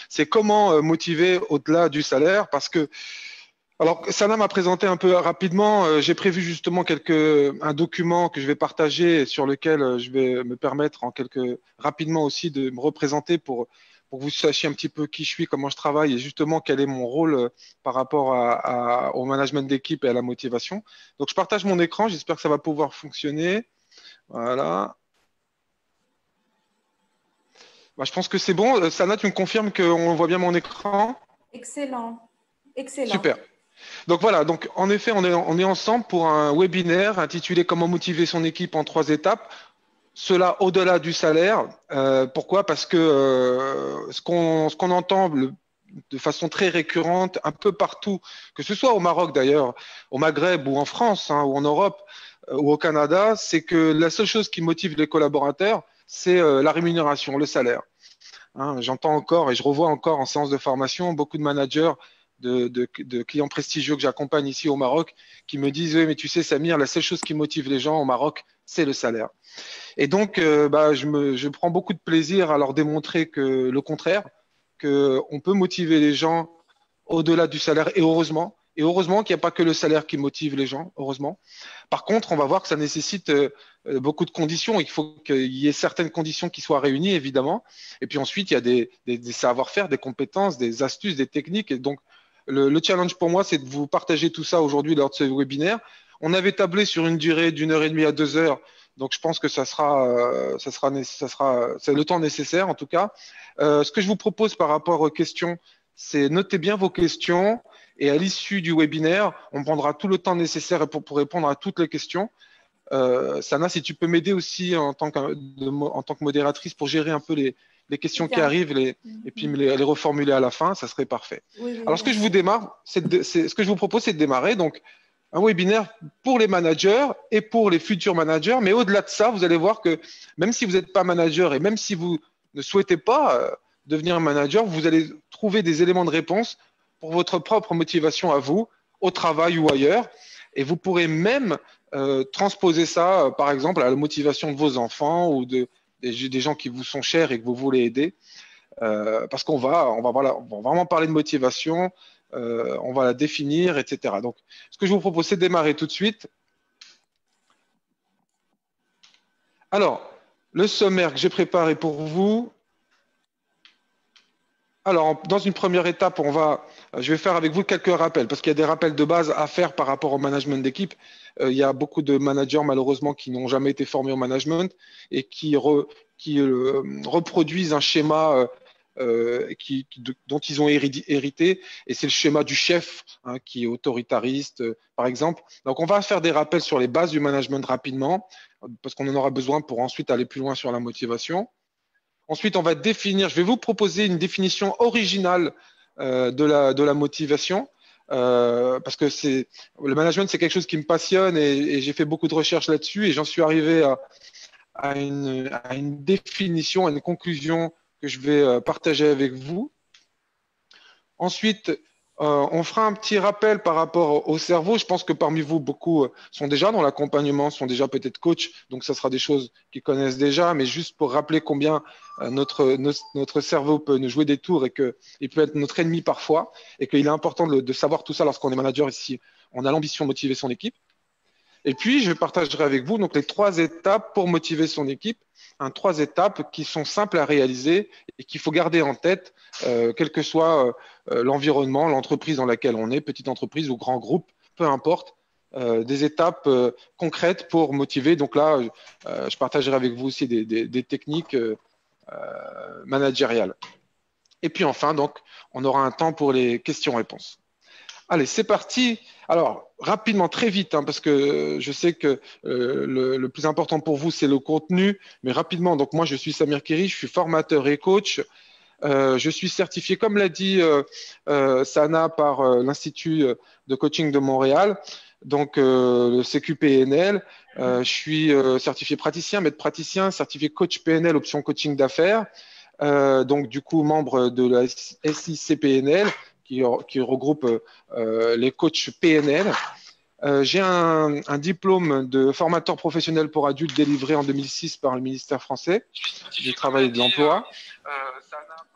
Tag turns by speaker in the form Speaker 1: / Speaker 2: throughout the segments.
Speaker 1: C'est comment motiver au-delà du salaire, parce que alors, Sana m'a présenté un peu rapidement. J'ai prévu justement un document que je vais partager et sur lequel je vais me permettre rapidement aussi de me représenter pour que vous sachiez un petit peu qui je suis, comment je travaille et justement quel est mon rôle par rapport au management d'équipe et à la motivation. Donc, je partage mon écran. J'espère que ça va pouvoir fonctionner. Voilà. Bah, je pense que c'est bon. Sana, tu me confirmes qu'on voit bien mon écran?
Speaker 2: Excellent, excellent.
Speaker 1: Super. Donc voilà, donc en effet, on est ensemble pour un webinaire intitulé Comment motiver son équipe en 3 étapes. Cela au-delà du salaire. Pourquoi? Parce que ce qu'on entend de façon très récurrente un peu partout, que ce soit au Maroc d'ailleurs, au Maghreb ou en France hein, ou en Europe ou au Canada, c'est que la seule chose qui motive les collaborateurs, c'est la rémunération, le salaire. Hein, j'entends encore et je revois encore en séance de formation beaucoup de managers de clients prestigieux que j'accompagne ici au Maroc qui me disent oui, mais tu sais, Samir, la seule chose qui motive les gens au Maroc, c'est le salaire. Et donc, je prends beaucoup de plaisir à leur démontrer que le contraire, qu'on peut motiver les gens au-delà du salaire, et heureusement. Et heureusement qu'il n'y a pas que le salaire qui motive les gens, heureusement. Par contre, on va voir que ça nécessite beaucoup de conditions. Il faut qu'il y ait certaines conditions qui soient réunies, évidemment. Et puis ensuite, il y a des savoir-faire, des compétences, des astuces, des techniques. Et donc, le challenge pour moi, c'est de vous partager tout ça aujourd'hui lors de ce webinaire. On avait tablé sur une durée d'1 heure et demie à 2 heures. Donc, je pense que c'est le temps nécessaire, en tout cas. Ce que je vous propose par rapport aux questions, c'est noter bien vos questions et à l'issue du webinaire, on prendra tout le temps nécessaire pour répondre à toutes les questions. Sana, si tu peux m'aider aussi en tant que modératrice pour gérer un peu les questions qui
Speaker 2: Bien.
Speaker 1: arrivent et puis les reformuler à la fin, ça serait parfait.
Speaker 2: Oui, oui,
Speaker 1: Alors, ce
Speaker 2: bien
Speaker 1: que
Speaker 2: sûr.
Speaker 1: ce que je vous propose, c'est de démarrer. Donc, un webinaire pour les managers et pour les futurs managers. Mais au-delà de ça, vous allez voir que même si vous n'êtes pas manager et même si vous ne souhaitez pas devenir manager, vous allez trouver des éléments de réponse pour votre propre motivation à vous, au travail ou ailleurs. Et vous pourrez même transposer ça, par exemple, à la motivation de vos enfants ou des gens qui vous sont chers et que vous voulez aider. Parce on va vraiment parler de motivation, on va la définir, etc. Donc, ce que je vous propose, c'est de démarrer tout de suite. Alors, le sommaire que j'ai préparé pour vous. Alors, dans une première étape, je vais faire avec vous quelques rappels, parce qu'il y a des rappels de base à faire par rapport au management d'équipe. Il y a beaucoup de managers, malheureusement, qui n'ont jamais été formés au management et qui reproduisent un schéma dont ils ont hérité, et c'est le schéma du chef hein, qui est autoritariste, par exemple. Donc, on va faire des rappels sur les bases du management rapidement, parce qu'on en aura besoin pour ensuite aller plus loin sur la motivation. Ensuite, je vais vous proposer une définition originale de la motivation, parce que le management, c'est quelque chose qui me passionne et j'ai fait beaucoup de recherches là-dessus et j'en suis arrivé à une définition, à une conclusion que je vais partager avec vous. Ensuite, on fera un petit rappel par rapport au cerveau. Je pense que parmi vous, beaucoup sont déjà dans l'accompagnement, sont déjà peut-être coach, donc ça sera des choses qu'ils connaissent déjà, mais juste pour rappeler combien notre cerveau peut nous jouer des tours et qu'il peut être notre ennemi parfois, et qu'il est important de savoir tout ça lorsqu'on est manager ici. On a l'ambition de motiver son équipe. Et puis, je partagerai avec vous donc les 3 étapes pour motiver son équipe. 3 étapes qui sont simples à réaliser et qu'il faut garder en tête, quel que soit l'environnement, l'entreprise dans laquelle on est, petite entreprise ou grand groupe, peu importe, des étapes concrètes pour motiver. Donc là, je partagerai avec vous aussi des techniques managériales. Et puis enfin, donc, on aura un temps pour les questions-réponses. Allez, c'est parti. Alors, rapidement, très vite, hein, parce que je sais que le plus important pour vous, c'est le contenu, mais rapidement. Donc, moi, je suis Samir Kiri, je suis formateur et coach. Je suis certifié, comme l'a dit Sana, par l'Institut de coaching de Montréal, donc le CQPNL. Je suis certifié praticien, maître praticien, certifié coach PNL, option coaching d'affaires. Donc, du coup, membre de la SICPNL, qui regroupe les coachs PNL. J'ai un diplôme de formateur professionnel pour adultes délivré en 2006 par le ministère français du Travail et de l'Emploi.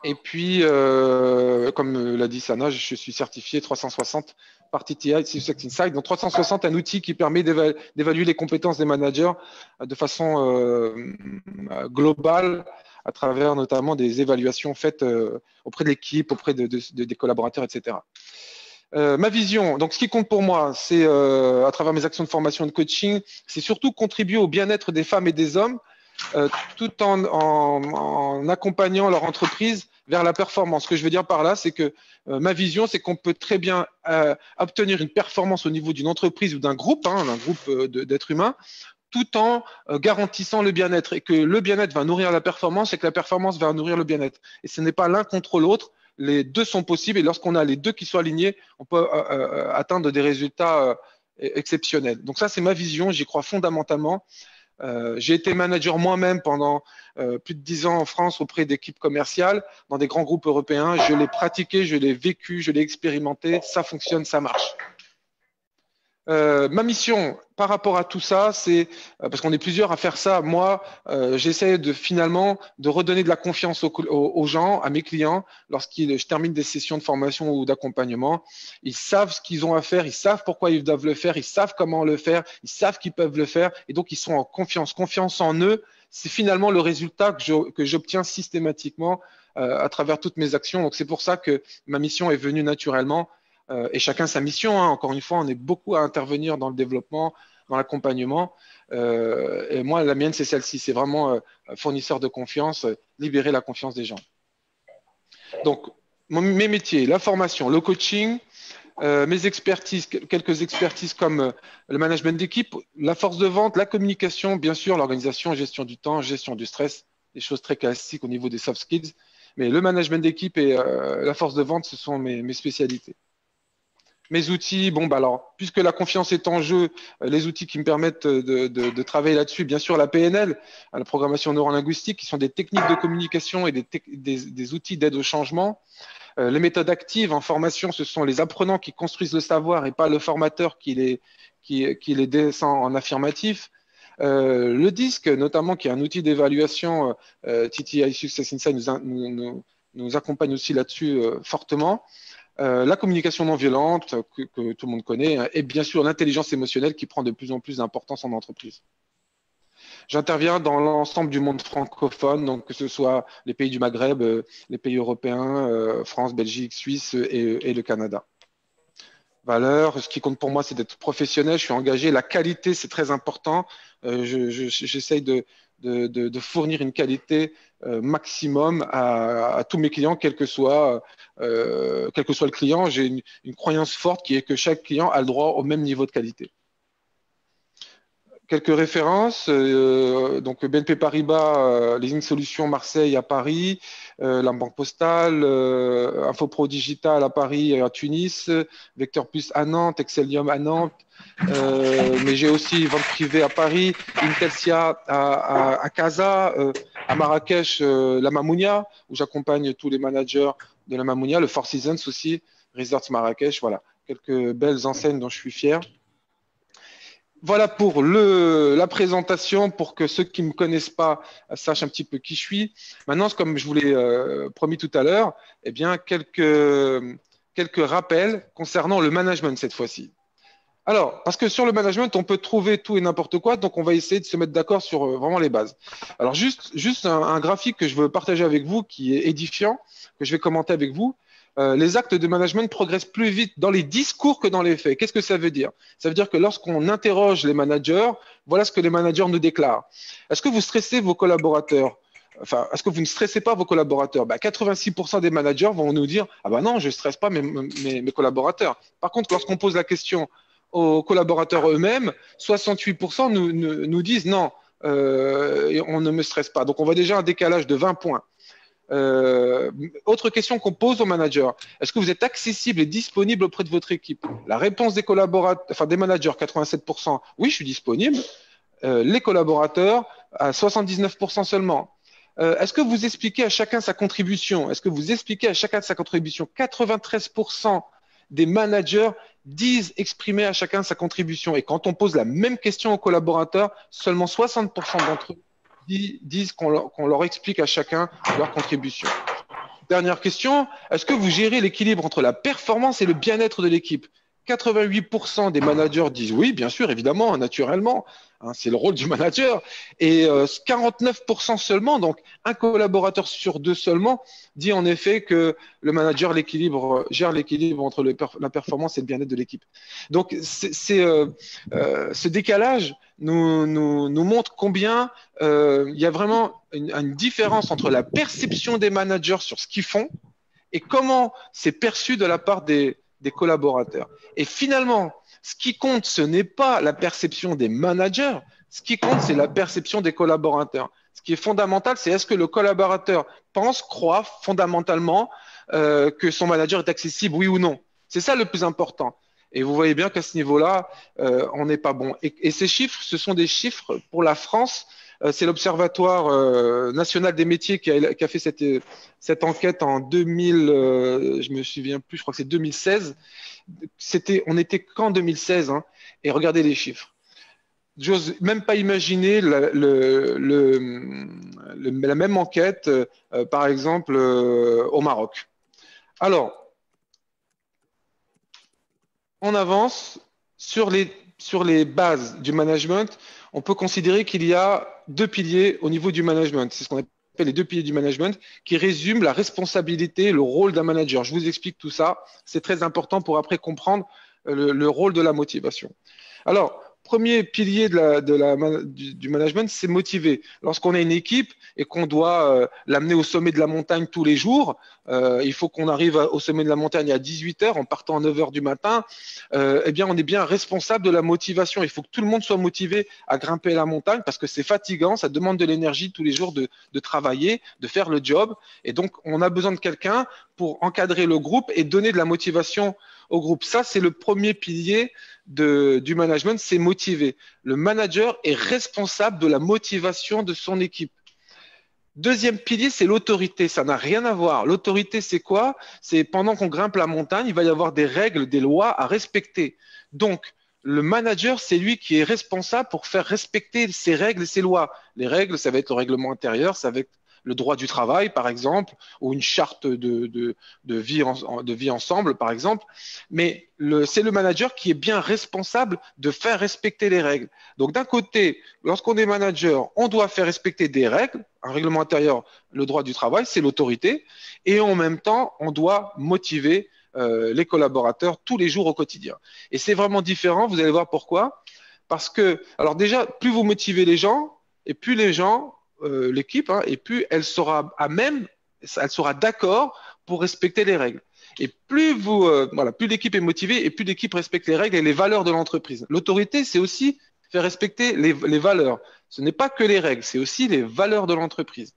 Speaker 1: Et puis, comme l'a dit Sana, je suis certifié 360 par TTI Success Insight. Donc 360, un outil qui permet d'évaluer les compétences des managers de façon globale, à travers notamment des évaluations faites auprès de l'équipe, auprès des collaborateurs, etc. Ma vision, donc ce qui compte pour moi, c'est à travers mes actions de formation et de coaching, c'est surtout contribuer au bien-être des femmes et des hommes, tout en accompagnant leur entreprise vers la performance. Ce que je veux dire par là, c'est que ma vision, c'est qu'on peut très bien obtenir une performance au niveau d'une entreprise ou d'un groupe d'êtres humains, tout en garantissant le bien-être, et que le bien-être va nourrir la performance et que la performance va nourrir le bien-être. Et ce n'est pas l'un contre l'autre, les deux sont possibles, et lorsqu'on a les deux qui sont alignés, on peut atteindre des résultats exceptionnels. Donc ça, c'est ma vision, j'y crois fondamentalement. J'ai été manager moi-même pendant plus de 10 ans en France auprès d'équipes commerciales dans des grands groupes européens. Je l'ai pratiqué, je l'ai vécu, je l'ai expérimenté. Ça fonctionne, ça marche. Ma mission par rapport à tout ça, c'est parce qu'on est plusieurs à faire ça. Moi, j'essaie finalement de redonner de la confiance aux gens, à mes clients, je termine des sessions de formation ou d'accompagnement. Ils savent ce qu'ils ont à faire, ils savent pourquoi ils doivent le faire, ils savent comment le faire, ils savent qu'ils peuvent le faire, et donc ils sont en confiance. Confiance en eux, c'est finalement le résultat que j'obtiens systématiquement à travers toutes mes actions. Donc c'est pour ça que ma mission est venue naturellement. Et chacun sa mission, hein. Encore une fois, on est beaucoup à intervenir dans le développement, dans l'accompagnement. Et moi, la mienne, c'est celle-ci. C'est vraiment fournisseur de confiance, libérer la confiance des gens. Donc, mes métiers, la formation, le coaching, mes expertises, quelques expertises comme le management d'équipe, la force de vente, la communication, bien sûr, l'organisation, gestion du temps, gestion du stress, des choses très classiques au niveau des soft skills. Mais le management d'équipe et la force de vente, ce sont mes spécialités. Mes outils, bon, bah alors, puisque la confiance est en jeu, les outils qui me permettent de travailler là-dessus, bien sûr, la PNL, la programmation neurolinguistique, qui sont des techniques de communication et des outils d'aide au changement. Les méthodes actives en formation, ce sont les apprenants qui construisent le savoir et pas le formateur qui les descend en affirmatif. Le DISC, notamment, qui est un outil d'évaluation, TTI Success Insight nous accompagne aussi là-dessus fortement. La communication non violente, que tout le monde connaît, et bien sûr l'intelligence émotionnelle qui prend de plus en plus d'importance en entreprise. J'interviens dans l'ensemble du monde francophone, donc que ce soit les pays du Maghreb, les pays européens, France, Belgique, Suisse et le Canada. Valeur, ce qui compte pour moi, c'est d'être professionnel, je suis engagé. La qualité, c'est très important. J'essaye de fournir une qualité maximum à tous mes clients, quel que soit le client. J'ai une croyance forte qui est que chaque client a le droit au même niveau de qualité. Quelques références, donc BNP Paribas, Leasing Solutions Marseille à Paris, la Banque Postale, Infopro Digital à Paris et à Tunis, Vecteur Plus à Nantes, Excellium à Nantes, mais j'ai aussi Vente Privée à Paris, Intelsia à Casa, à Marrakech, la Mamounia, où j'accompagne tous les managers de la Mamounia, le Four Seasons aussi, Resorts Marrakech, voilà, quelques belles enseignes dont je suis fier. Voilà pour la présentation, pour que ceux qui ne me connaissent pas sachent un petit peu qui je suis. Maintenant, comme je vous l'ai promis tout à l'heure, eh bien, quelques rappels concernant le management cette fois-ci. Alors, parce que sur le management, on peut trouver tout et n'importe quoi, donc on va essayer de se mettre d'accord sur vraiment les bases. Alors, juste un graphique que je veux partager avec vous qui est édifiant, que je vais commenter avec vous. Les actes de management progressent plus vite dans les discours que dans les faits. Qu'est-ce que ça veut dire? Ça veut dire que lorsqu'on interroge les managers, voilà ce que les managers nous déclarent. Est-ce que vous stressez vos collaborateurs? Enfin, est-ce que vous ne stressez pas vos collaborateurs? 86% des managers vont nous dire « Ah ben non, je ne stresse pas mes collaborateurs ». Par contre, lorsqu'on pose la question aux collaborateurs eux-mêmes, 68% nous disent « Non, on ne me stresse pas ». Donc, on voit déjà un décalage de 20 points. Autre question qu'on pose aux managers, est-ce que vous êtes accessible et disponible auprès de votre équipe? La réponse des collaborateurs, enfin des managers, 87%, oui, je suis disponible. Les collaborateurs, à 79% seulement. Est-ce que vous expliquez à chacun sa contribution? Est-ce que vous expliquez à chacun sa contribution? 93% des managers disent exprimer à chacun sa contribution. Et quand on pose la même question aux collaborateurs, seulement 60% d'entre eux disent qu'on leur explique à chacun leur contribution. Dernière question, est-ce que vous gérez l'équilibre entre la performance et le bien-être de l'équipe? 88% des managers disent oui, bien sûr, évidemment, naturellement, hein, c'est le rôle du manager. Et 49% seulement, donc un collaborateur sur deux seulement, dit en effet que le manager gère l'équilibre entre la performance et le bien-être de l'équipe. Donc, ce décalage nous montre combien il y a vraiment une différence entre la perception des managers sur ce qu'ils font et comment c'est perçu de la part des collaborateurs. Et finalement, ce qui compte, ce n'est pas la perception des managers, ce qui compte, c'est la perception des collaborateurs. Ce qui est fondamental, c'est est-ce que le collaborateur croit fondamentalement que son manager est accessible, oui ou non. C'est ça le plus important. Et vous voyez bien qu'à ce niveau-là, on n'est pas bon. Et ces chiffres, ce sont des chiffres pour la France. C'est l'Observatoire national des métiers qui a fait cette enquête en 2000, je me souviens plus, je crois que c'est 2016. On était qu'en 2016, hein, et regardez les chiffres. J'ose même pas imaginer la même enquête, par exemple, au Maroc. Alors, on avance sur les bases du management. On peut considérer qu'il y a deux piliers au niveau du management. C'est ce qu'on appelle les deux piliers du management qui résument la responsabilité, le rôle d'un manager. Je vous explique tout ça. C'est très important pour après comprendre le rôle de la motivation. Alors, premier pilier du management, c'est motiver. Lorsqu'on a une équipe et qu'on doit l'amener au sommet de la montagne tous les jours, il faut qu'on arrive au sommet de la montagne à 18 heures en partant à 9 heures du matin, eh bien, on est bien responsable de la motivation. Il faut que tout le monde soit motivé à grimper la montagne parce que c'est fatigant, ça demande de l'énergie tous les jours de travailler, de faire le job. Et donc, on a besoin de quelqu'un pour encadrer le groupe et donner de la motivation au groupe. Ça, c'est le premier pilier du management, c'est motiver. Le manager est responsable de la motivation de son équipe. Deuxième pilier, c'est l'autorité. Ça n'a rien à voir. L'autorité, c'est quoi? C'est pendant qu'on grimpe la montagne, il va y avoir des règles, des lois à respecter. Donc, le manager, c'est lui qui est responsable pour faire respecter ces règles et ces lois. Les règles, ça va être le règlement intérieur, ça va être le droit du travail, par exemple, ou une charte de vie ensemble, par exemple. Mais c'est le manager qui est bien responsable de faire respecter les règles. Donc, d'un côté, lorsqu'on est manager, on doit faire respecter des règles, un règlement intérieur, le droit du travail, c'est l'autorité, et en même temps, on doit motiver les collaborateurs tous les jours au quotidien. Et c'est vraiment différent, vous allez voir pourquoi. Parce que, alors déjà, plus vous motivez les gens, et plus les gens, l'équipe, hein, et plus elle sera elle sera d'accord pour respecter les règles. Et plus plus l'équipe est motivée, et plus l'équipe respecte les règles et les valeurs de l'entreprise. L'autorité, c'est aussi faire respecter les valeurs. Ce n'est pas que les règles, c'est aussi les valeurs de l'entreprise.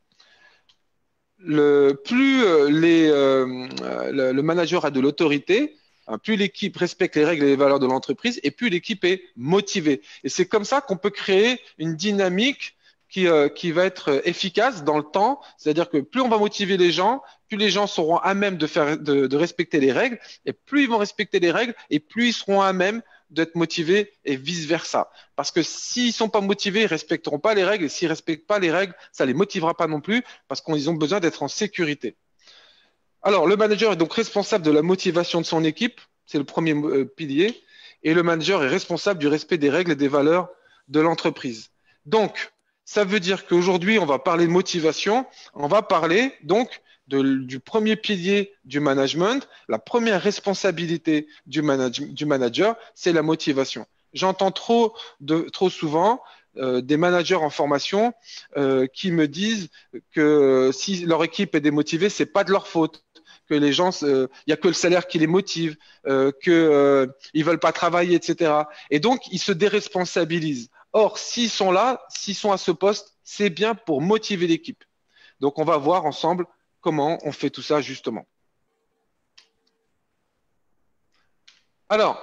Speaker 1: Plus le manager a de l'autorité, plus l'équipe respecte les règles et les valeurs de l'entreprise, et plus l'équipe est motivée. Et c'est comme ça qu'on peut créer une dynamique qui va être efficace dans le temps. C'est-à-dire que plus on va motiver les gens, plus les gens seront à même de respecter les règles, et plus ils vont respecter les règles, et plus ils seront à même d'être motivés et vice-versa. Parce que s'ils ne sont pas motivés, ils ne respecteront pas les règles, et s'ils ne respectent pas les règles, ça ne les motivera pas non plus, parce qu'ils ont besoin d'être en sécurité. Alors, le manager est donc responsable de la motivation de son équipe, c'est le premier pilier, et le manager est responsable du respect des règles et des valeurs de l'entreprise. Donc, ça veut dire qu'aujourd'hui, on va parler de motivation, on va parler donc du premier pilier du management. La première responsabilité du manager, c'est la motivation. J'entends trop souvent des managers en formation qui me disent que si leur équipe est démotivée, c'est pas de leur faute, que les gens, il y a que le salaire qui les motive, qu'ils veulent pas travailler, etc. Et donc, ils se déresponsabilisent. Or, s'ils sont là, s'ils sont à ce poste, c'est bien pour motiver l'équipe. Donc, on va voir ensemble comment on fait tout ça justement. Alors,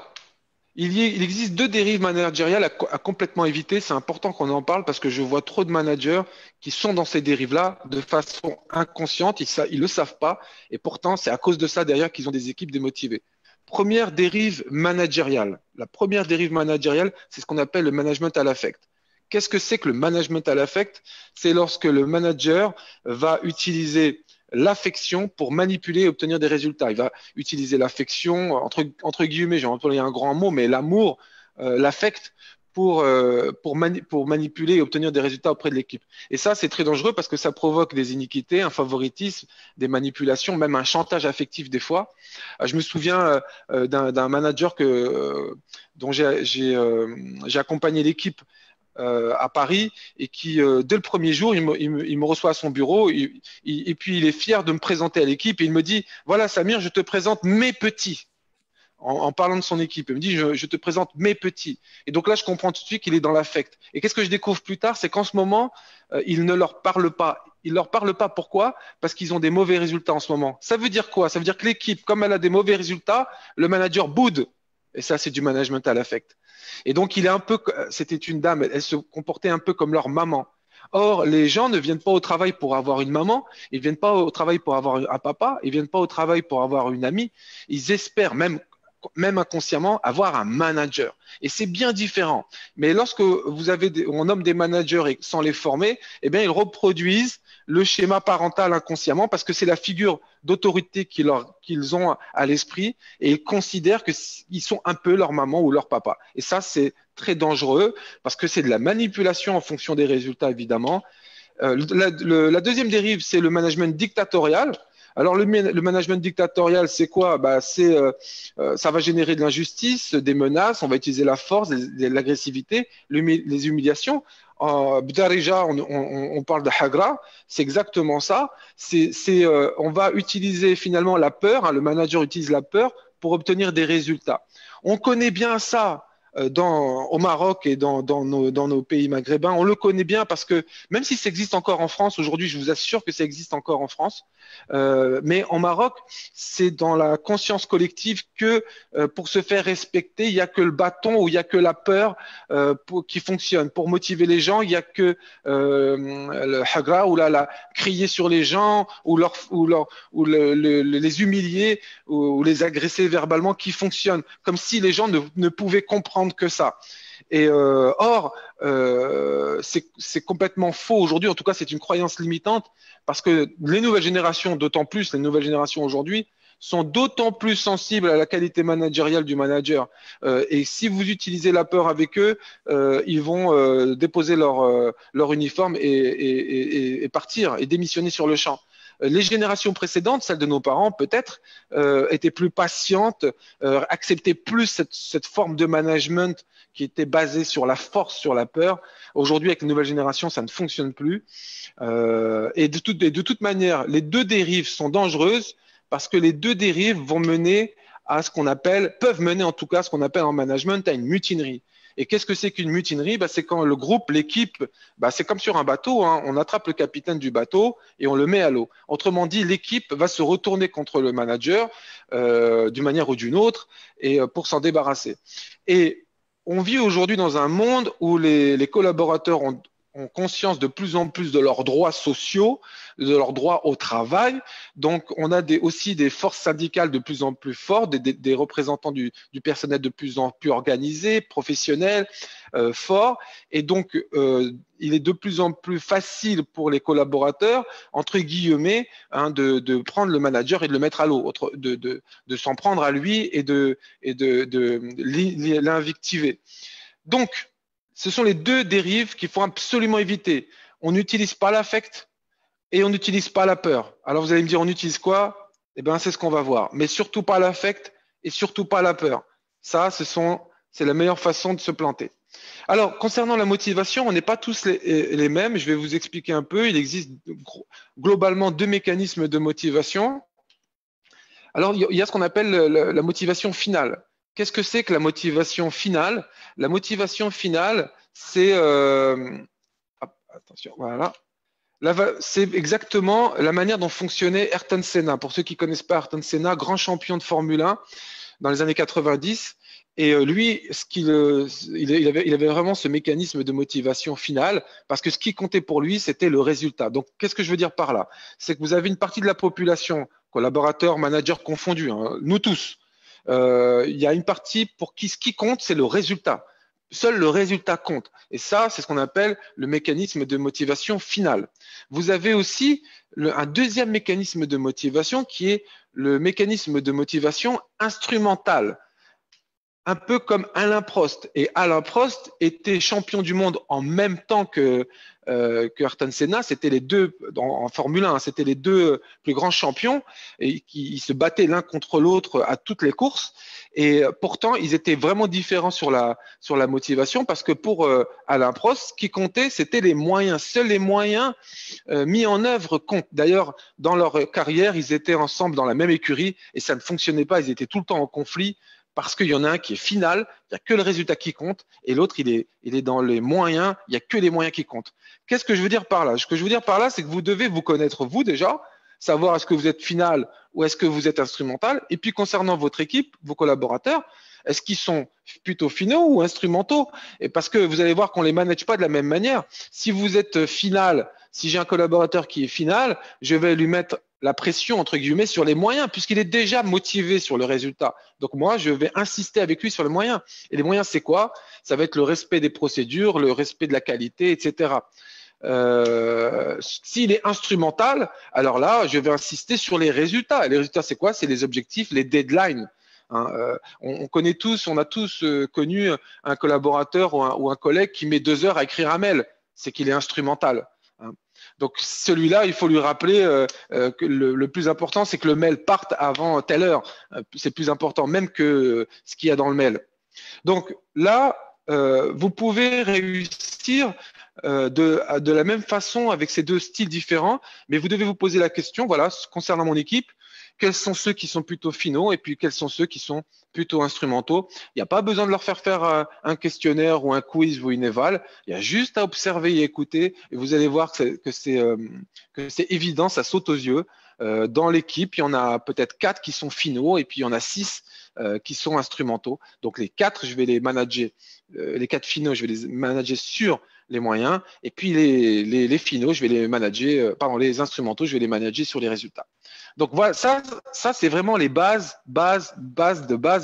Speaker 1: il existe deux dérives managériales à complètement éviter. C'est important qu'on en parle parce que je vois trop de managers qui sont dans ces dérives-là de façon inconsciente. Ils le savent pas. Et pourtant, c'est à cause de ça derrière qu'ils ont des équipes démotivées. Première dérive managériale. La première dérive managériale, c'est ce qu'on appelle le management à l'affect. Qu'est-ce que c'est que le management à l'affect? C'est lorsque le manager va utiliser l'affection pour manipuler et obtenir des résultats. Il va utiliser l'affection, entre guillemets, j'ai employé un grand mot, mais l'amour, l'affect pour manipuler et obtenir des résultats auprès de l'équipe. Et ça, c'est très dangereux parce que ça provoque des iniquités, un favoritisme, des manipulations, même un chantage affectif des fois. Je me souviens d'un manager dont j'ai accompagné l'équipe à Paris et qui, dès le premier jour, il me reçoit à son bureau et puis il est fier de me présenter à l'équipe et il me dit, voilà Samir, je te présente mes petits. En parlant de son équipe, il me dit, je te présente mes petits. Et donc là, je comprends tout de suite qu'il est dans l'affect. Et qu'est-ce que je découvre plus tard, c'est qu'en ce moment, il ne leur parle pas. Il leur parle pas. Pourquoi? Parce qu'ils ont des mauvais résultats en ce moment. Ça veut dire quoi? Ça veut dire que l'équipe, comme elle a des mauvais résultats, le manager boude. Et ça, c'est du management à l'affect. Et donc, c'était une dame, elle se comportait un peu comme leur maman. Or, les gens ne viennent pas au travail pour avoir une maman, ils viennent pas au travail pour avoir un papa, ils viennent pas au travail pour avoir une amie. Ils espèrent même inconsciemment avoir un manager. Et c'est bien différent. Mais lorsque on nomme des managers et sans les former, eh bien, ils reproduisent le schéma parental inconsciemment parce que c'est la figure d'autorité qu'ils ont à l'esprit et ils considèrent qu'ils sont un peu leur maman ou leur papa. Et ça, c'est très dangereux parce que c'est de la manipulation en fonction des résultats, évidemment. La deuxième dérive, c'est le management dictatorial. Alors, le management dictatorial, c'est quoi? Ça va générer de l'injustice, des menaces, on va utiliser la force, l'agressivité, les humiliations. Bdarija, on parle de Hagra, c'est exactement ça. On va utiliser finalement la peur, hein, le manager utilise la peur pour obtenir des résultats. On connaît bien ça au Maroc et dans nos pays maghrébins. On le connaît bien parce que même si ça existe encore en France, aujourd'hui, je vous assure que ça existe encore en France, mais en Maroc, c'est dans la conscience collective que pour se faire respecter, il n'y a que le bâton ou il n'y a que la peur qui fonctionne. Pour motiver les gens, il n'y a que le hagra ou crier sur les gens ou les humilier ou les agresser verbalement qui fonctionne, comme si les gens ne pouvaient comprendre que ça. Et c'est complètement faux aujourd'hui. En tout cas, c'est une croyance limitante parce que les nouvelles générations, d'autant plus les nouvelles générations aujourd'hui, sont d'autant plus sensibles à la qualité managériale du manager. Et si vous utilisez la peur avec eux, ils vont déposer leur uniforme et partir et démissionner sur le champ. Les générations précédentes, celles de nos parents peut-être, étaient plus patientes, acceptaient plus cette forme de management qui était basée sur la force, sur la peur. Aujourd'hui, avec les nouvelles générations, ça ne fonctionne plus. Et de toute manière, les deux dérives sont dangereuses parce que les deux dérives vont mener à peuvent mener en tout cas à ce qu'on appelle en management à une mutinerie. Et qu'est-ce que c'est qu'une mutinerie? C'est quand le groupe, l'équipe, c'est comme sur un bateau, hein, on attrape le capitaine du bateau et on le met à l'eau. Autrement dit, l'équipe va se retourner contre le manager d'une manière ou d'une autre et pour s'en débarrasser. Et on vit aujourd'hui dans un monde où les collaborateurs ont conscience de plus en plus de leurs droits sociaux, de leurs droits au travail. Donc, on a aussi des forces syndicales de plus en plus fortes, des représentants du personnel de plus en plus organisés, professionnels, forts. Et donc, il est de plus en plus facile pour les collaborateurs, entre guillemets, hein, de prendre le manager et de le mettre à l'eau, de s'en prendre à lui et de l'invectiver. Donc, ce sont les deux dérives qu'il faut absolument éviter. On n'utilise pas l'affect et on n'utilise pas la peur. Alors vous allez me dire, on utilise quoi? Eh bien, c'est ce qu'on va voir. Mais surtout pas l'affect et surtout pas la peur. Ça, c'est la meilleure façon de se planter. Alors, concernant la motivation, on n'est pas tous les mêmes. Je vais vous expliquer un peu. Il existe globalement deux mécanismes de motivation. Alors, il y a ce qu'on appelle la motivation finale. Qu'est-ce que c'est que la motivation finale? La motivation finale, c'est attention, voilà. C'est exactement la manière dont fonctionnait Ayrton Senna. Pour ceux qui ne connaissent pas Ayrton Senna, grand champion de Formule 1 dans les années 90. Et lui, il avait vraiment ce mécanisme de motivation finale parce que ce qui comptait pour lui, c'était le résultat. Donc, qu'est-ce que je veux dire par là? C'est que vous avez une partie de la population, collaborateurs, managers confondus, hein, nous tous. Il y a une partie pour qui ce qui compte, c'est le résultat. Seul le résultat compte. Et ça, c'est ce qu'on appelle le mécanisme de motivation finale. Vous avez aussi un deuxième mécanisme de motivation qui est le mécanisme de motivation instrumental, un peu comme Alain Prost. Et Alain Prost était champion du monde en même temps que Ayrton Senna. C'était les deux, en Formule 1, c'était les deux plus grands champions et qui se battaient l'un contre l'autre à toutes les courses. Et pourtant, ils étaient vraiment différents sur la motivation parce que pour Alain Prost, ce qui comptait, c'était les moyens. Seuls les moyens mis en œuvre comptent. D'ailleurs, dans leur carrière, ils étaient ensemble dans la même écurie et ça ne fonctionnait pas. Ils étaient tout le temps en conflit parce qu'il y en a un qui est final, il n'y a que le résultat qui compte, et l'autre, il est dans les moyens, il n'y a que les moyens qui comptent. Qu'est-ce que je veux dire par là? Ce que je veux dire par là, c'est que vous devez vous connaître, vous déjà, savoir est-ce que vous êtes final ou est-ce que vous êtes instrumental, et puis concernant votre équipe, vos collaborateurs, est-ce qu'ils sont plutôt finaux ou instrumentaux? Et parce que vous allez voir qu'on ne les manage pas de la même manière. Si vous êtes final, si j'ai un collaborateur qui est final, je vais lui mettre la pression, entre guillemets, sur les moyens, puisqu'il est déjà motivé sur le résultat. Donc moi, je vais insister avec lui sur les moyens. Et les moyens, c'est quoi? Ça va être le respect des procédures, le respect de la qualité, etc. S'il est instrumental, alors là, je vais insister sur les résultats. Et les résultats, c'est quoi? C'est les objectifs, les deadlines. Hein, on connaît tous, on a tous connu un collaborateur ou un collègue qui met 2 heures à écrire un mail. C'est qu'il est instrumental. Hein. Donc celui-là, il faut lui rappeler que le plus important, c'est que le mail parte avant telle heure. C'est plus important même que ce qu'il y a dans le mail. Donc là, vous pouvez réussir de la même façon avec ces deux styles différents, mais vous devez vous poser la question, voilà, concernant mon équipe, quels sont ceux qui sont plutôt finaux et puis quels sont ceux qui sont plutôt instrumentaux. Il n'y a pas besoin de leur faire un questionnaire ou un quiz ou une éval. Il y a juste à observer et écouter et vous allez voir que c'est évident, ça saute aux yeux. Dans l'équipe, il y en a peut-être 4 qui sont finaux et puis il y en a 6 qui sont instrumentaux. Donc les 4, je vais les manager. Les 4 finaux, je vais les manager sur les moyens. Et puis les finaux, je vais les manager, pardon, les instrumentaux, je vais les manager sur les résultats. Donc voilà, ça c'est vraiment les bases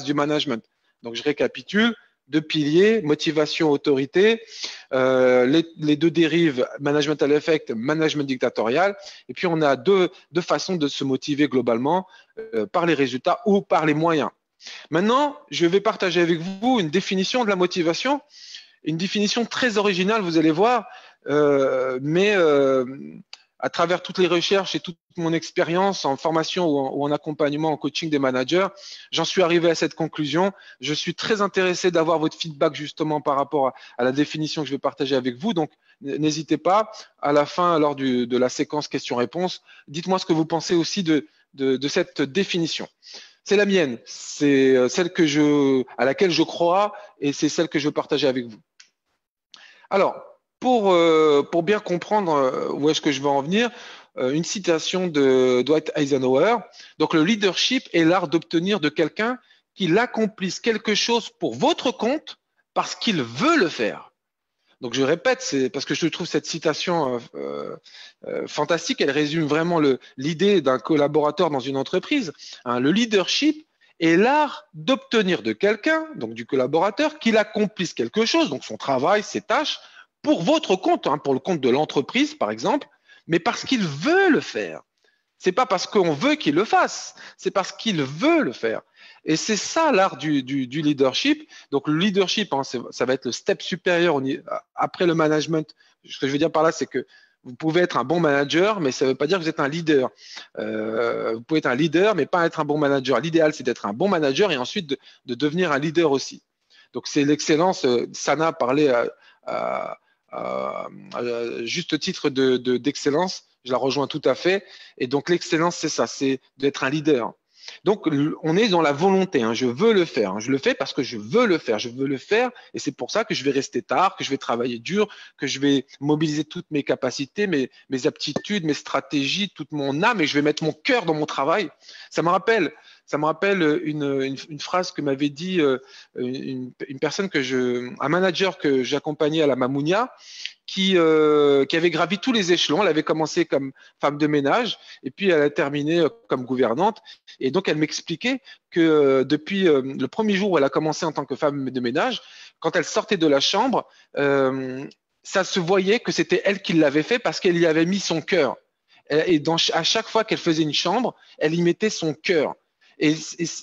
Speaker 1: du management. Donc je récapitule, 2 piliers, motivation, autorité, les 2 dérives, management à l'effect, management dictatorial. Et puis on a deux façons de se motiver globalement, par les résultats ou par les moyens. Maintenant, je vais partager avec vous une définition de la motivation, une définition très originale, vous allez voir, mais à travers toutes les recherches et toute mon expérience en formation ou en accompagnement, en coaching des managers, j'en suis arrivé à cette conclusion. Je suis très intéressé d'avoir votre feedback justement par rapport à la définition que je vais partager avec vous. Donc, n'hésitez pas, à la fin, lors de la séquence questions-réponses, dites-moi ce que vous pensez aussi de cette définition. C'est la mienne, c'est celle à laquelle je crois et c'est celle que je veux partager avec vous. Alors, pour bien comprendre où est-ce que je veux en venir, une citation de Dwight Eisenhower. Donc, le leadership est l'art d'obtenir de quelqu'un qu'il accomplisse quelque chose pour votre compte parce qu'il veut le faire. Donc, je répète, c'est parce que je trouve cette citation fantastique. Elle résume vraiment l'idée d'un collaborateur dans une entreprise. Hein, le leadership est l'art d'obtenir de quelqu'un, donc du collaborateur, qu'il accomplisse quelque chose, donc son travail, ses tâches, pour votre compte, hein, pour le compte de l'entreprise, par exemple, mais parce qu'il veut le faire. C'est pas parce qu'on veut qu'il le fasse, c'est parce qu'il veut le faire. Et c'est ça l'art du leadership. Donc le leadership, hein, ça va être le step supérieur après le management. Ce que je veux dire par là, c'est que vous pouvez être un bon manager, mais ça ne veut pas dire que vous êtes un leader. Vous pouvez être un leader, mais pas être un bon manager. L'idéal, c'est d'être un bon manager et ensuite de devenir un leader aussi. Donc c'est l'excellence. Sana parlait à juste titre d'excellence. Je la rejoins tout à fait. Et donc l'excellence, c'est ça, c'est d'être un leader. Donc, on est dans la volonté. Hein. Je veux le faire. Hein. Je le fais parce que je veux le faire. Je veux le faire et c'est pour ça que je vais rester tard, que je vais travailler dur, que je vais mobiliser toutes mes capacités, mes aptitudes, mes stratégies, toute mon âme et je vais mettre mon cœur dans mon travail. Ça me rappelle une phrase que m'avait dit une personne un manager que j'accompagnais à la Mamounia, qui avait gravi tous les échelons. Elle avait commencé comme femme de ménage et puis elle a terminé comme gouvernante. Et donc, elle m'expliquait que depuis le premier jour où elle a commencé en tant que femme de ménage, quand elle sortait de la chambre, ça se voyait que c'était elle qui l'avait fait parce qu'elle y avait mis son cœur. Et à chaque fois qu'elle faisait une chambre, elle y mettait son cœur. Et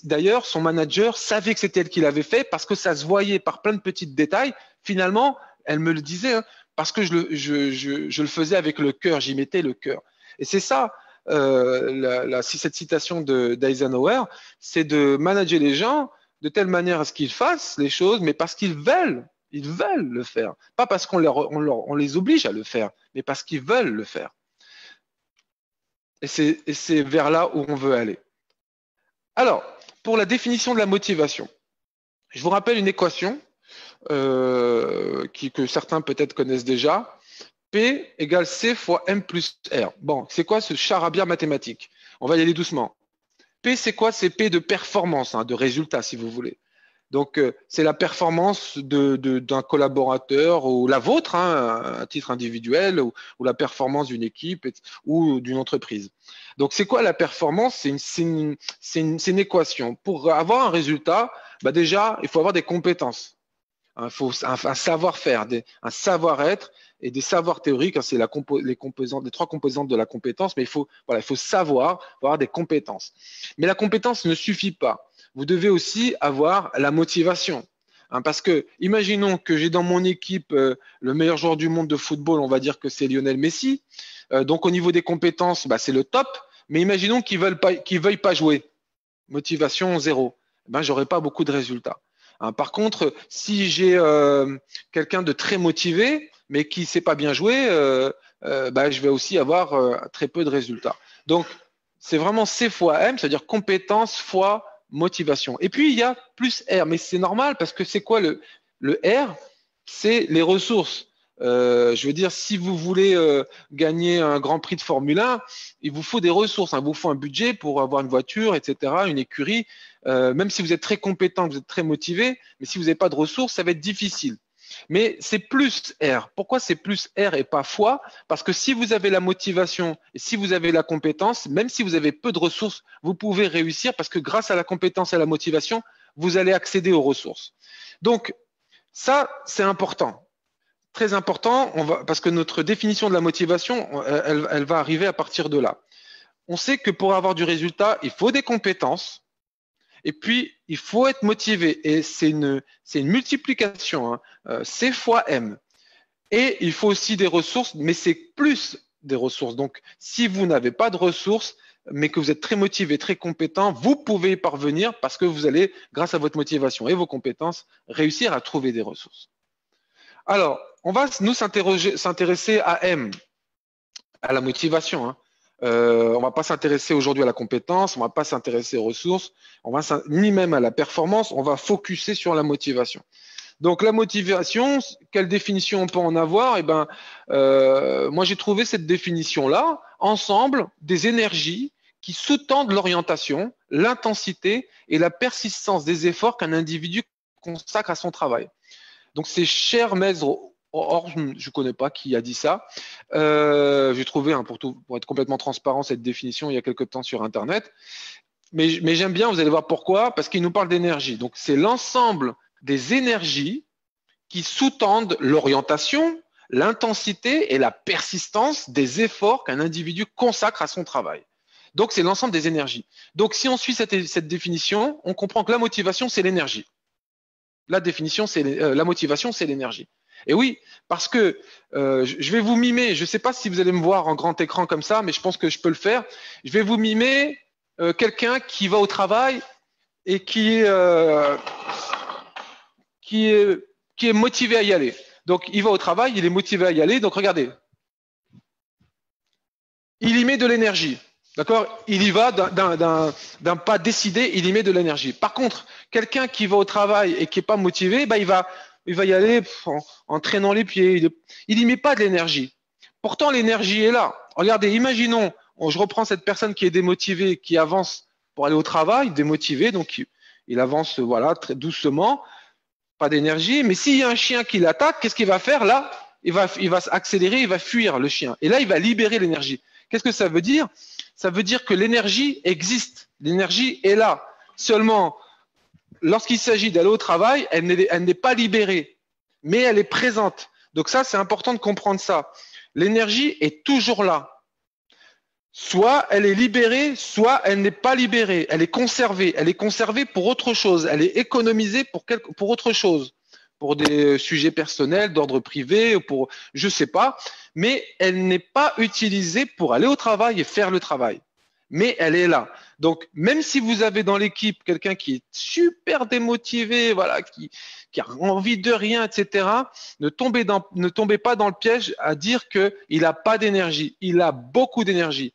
Speaker 1: d'ailleurs, son manager savait que c'était elle qui l'avait fait parce que ça se voyait par plein de petits détails. Finalement, elle me le disait, hein, parce que je le faisais avec le cœur, j'y mettais le cœur. Et c'est ça, cette citation d'Eisenhower, c'est de manager les gens de telle manière à ce qu'ils fassent les choses, mais parce qu'ils veulent. Ils veulent le faire. Pas parce on les oblige à le faire, mais parce qu'ils veulent le faire. Et c'est vers là où on veut aller. Alors, pour la définition de la motivation, je vous rappelle une équation que certains peut-être connaissent déjà. P égale C fois M plus R. Bon, c'est quoi ce charabia mathématique? On va y aller doucement. P, c'est quoi? C'est P de performance, hein, de résultat, si vous voulez. Donc, c'est la performance d'un collaborateur ou la vôtre, hein, à titre individuel, ou la performance d'une équipe ou d'une entreprise. Donc, c'est quoi la performance? C'est une équation. Pour avoir un résultat, bah déjà, il faut avoir des compétences. Il faut un savoir-faire, un savoir-être et des savoirs théoriques. Hein, c'est les trois composantes de la compétence, mais il faut savoir, avoir des compétences. Mais la compétence ne suffit pas. Vous devez aussi avoir la motivation. Hein, parce que, imaginons que j'ai dans mon équipe le meilleur joueur du monde de football, on va dire que c'est Lionel Messi. Donc, au niveau des compétences, bah, c'est le top. Mais imaginons qu'il ne veuille pas jouer. Motivation zéro. Ben, j'aurai pas beaucoup de résultats. Hein, par contre, si j'ai quelqu'un de très motivé, mais qui ne sait pas bien jouer, bah, je vais aussi avoir très peu de résultats. Donc, c'est vraiment C fois M, c'est-à-dire compétence fois motivation. Et puis, il y a plus R, mais c'est normal parce que c'est quoi le R? C'est les ressources. Je veux dire, si vous voulez gagner un grand prix de Formule 1, il vous faut des ressources, hein, il vous faut un budget pour avoir une voiture, etc., une écurie. Même si vous êtes très compétent, vous êtes très motivé, mais si vous n'avez pas de ressources, ça va être difficile. Mais c'est plus R. Pourquoi c'est plus R et pas fois? Parce que si vous avez la motivation et si vous avez la compétence, même si vous avez peu de ressources, vous pouvez réussir parce que grâce à la compétence et à la motivation, vous allez accéder aux ressources. Donc, ça, c'est important. Très important, parce que notre définition de la motivation, elle va arriver à partir de là. On sait que pour avoir du résultat, il faut des compétences. Et puis, il faut être motivé. Et c'est une multiplication. Hein. C fois M. Et il faut aussi des ressources, mais c'est plus des ressources. Donc, si vous n'avez pas de ressources, mais que vous êtes très motivé, très compétent, vous pouvez y parvenir parce que vous allez, grâce à votre motivation et vos compétences, réussir à trouver des ressources. Alors, on va nous s'intéresser à M, à la motivation. Hein. On ne va pas s'intéresser aujourd'hui à la compétence, on ne va pas s'intéresser aux ressources, ni même à la performance, on va focuser sur la motivation. Donc la motivation, quelle définition on peut en avoir? Eh ben, moi j'ai trouvé cette définition-là, ensemble des énergies qui sous-tendent l'orientation, l'intensité et la persistance des efforts qu'un individu consacre à son travail. Donc c'est cher Maître Or, je ne connais pas qui a dit ça. J'ai trouvé, hein, pour être complètement transparent, cette définition il y a quelque temps sur Internet. Mais j'aime bien, vous allez voir pourquoi, parce qu'il nous parle d'énergie. Donc c'est l'ensemble des énergies qui sous-tendent l'orientation, l'intensité et la persistance des efforts qu'un individu consacre à son travail. Donc c'est l'ensemble des énergies. Donc si on suit cette définition, on comprend que la motivation, c'est l'énergie. La motivation, c'est l'énergie. Et oui, parce que je vais vous mimer, je ne sais pas si vous allez me voir en grand écran comme ça, mais je pense que je peux le faire. Je vais vous mimer quelqu'un qui va au travail et qui est motivé à y aller. Donc, il va au travail, il est motivé à y aller. Donc, regardez. Il y met de l'énergie. D'accord? Il y va d'un pas décidé, il y met de l'énergie. Par contre, quelqu'un qui va au travail et qui n'est pas motivé, bah, il va y aller en traînant les pieds. Il n'y met pas de l'énergie. Pourtant, l'énergie est là. Regardez, imaginons, je reprends cette personne qui est démotivée, qui avance pour aller au travail, démotivé, donc il avance voilà, très doucement, pas d'énergie. Mais s'il y a un chien qui l'attaque, qu'est-ce qu'il va faire là? Il va accélérer, il va fuir le chien. Et là, il va libérer l'énergie. Qu'est-ce que ça veut dire? Ça veut dire que l'énergie existe. L'énergie est là. Seulement, lorsqu'il s'agit d'aller au travail, elle n'est pas libérée, mais elle est présente. Donc ça, c'est important de comprendre ça. L'énergie est toujours là. Soit elle est libérée, soit elle n'est pas libérée. Elle est conservée. Elle est conservée pour autre chose. Elle est économisée pour autre chose, pour des sujets personnels, d'ordre privé, pour je sais pas. Mais elle n'est pas utilisée pour aller au travail et faire le travail. Mais elle est là. Donc, même si vous avez dans l'équipe quelqu'un qui est super démotivé, voilà, qui a envie de rien, etc., ne tombez pas dans le piège à dire qu'il n'a pas d'énergie. Il a beaucoup d'énergie.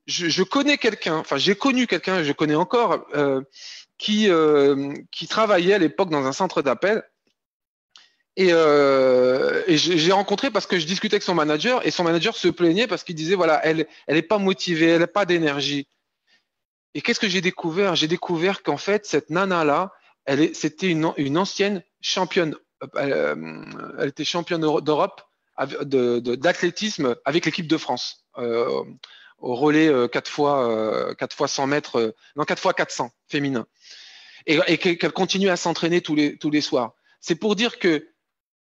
Speaker 1: Je connais quelqu'un, enfin, j'ai connu quelqu'un, je connais encore, qui travaillait à l'époque dans un centre d'appel. Et j'ai rencontré parce que je discutais avec son manager et son manager se plaignait parce qu'il disait voilà, elle est pas motivée, elle n'a pas d'énergie. Et qu'est-ce que j'ai découvert? J'ai découvert qu'en fait, cette nana-là, c'était une ancienne championne. Elle était championne d'Europe d'athlétisme avec l'équipe de France au relais 4 fois 100 mètres, non 4 fois 400 féminin. Et qu'elle continue à s'entraîner tous les soirs. C'est pour dire que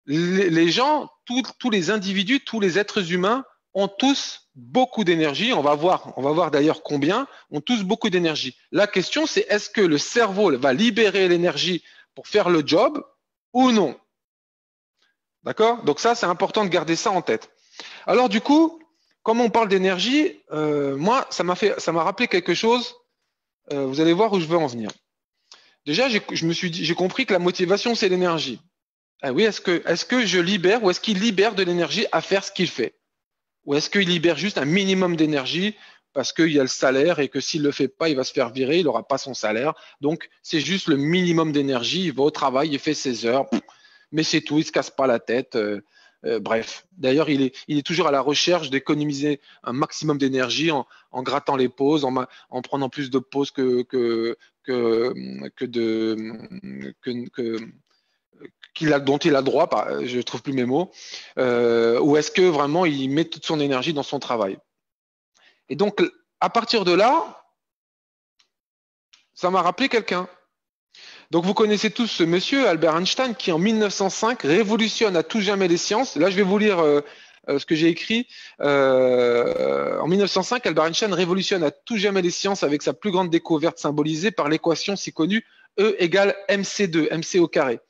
Speaker 1: les gens, tous les individus, tous les êtres humains ont tous beaucoup d'énergie. On va voir d'ailleurs combien, ont tous beaucoup d'énergie. La question, c'est est-ce que le cerveau va libérer l'énergie pour faire le job ou non? D'accord? Donc ça, c'est important de garder ça en tête. Alors du coup, comme on parle d'énergie, moi, ça m'a rappelé quelque chose. Vous allez voir où je veux en venir. Déjà, j'ai compris que la motivation, c'est l'énergie. Ah oui, est-ce que je libère ou est-ce qu'il libère de l'énergie à faire ce qu'il fait? Ou est-ce qu'il libère juste un minimum d'énergie parce qu'il y a le salaire et que s'il ne le fait pas, il va se faire virer, il n'aura pas son salaire. Donc, c'est juste le minimum d'énergie. Il va au travail, il fait ses heures, mais c'est tout, il ne se casse pas la tête. Bref, d'ailleurs, il est toujours à la recherche d'économiser un maximum d'énergie en grattant les pauses, en prenant plus de pauses dont il a le droit, je ne trouve plus mes mots, ou est-ce que vraiment il met toute son énergie dans son travail? Et donc, à partir de là, ça m'a rappelé quelqu'un. Donc, vous connaissez tous ce monsieur, Albert Einstein, qui en 1905 révolutionne à tout jamais les sciences. Là, je vais vous lire ce que j'ai écrit. En 1905, Albert Einstein révolutionne à tout jamais les sciences avec sa plus grande découverte symbolisée par l'équation si connue E égale mc2, mc au carré.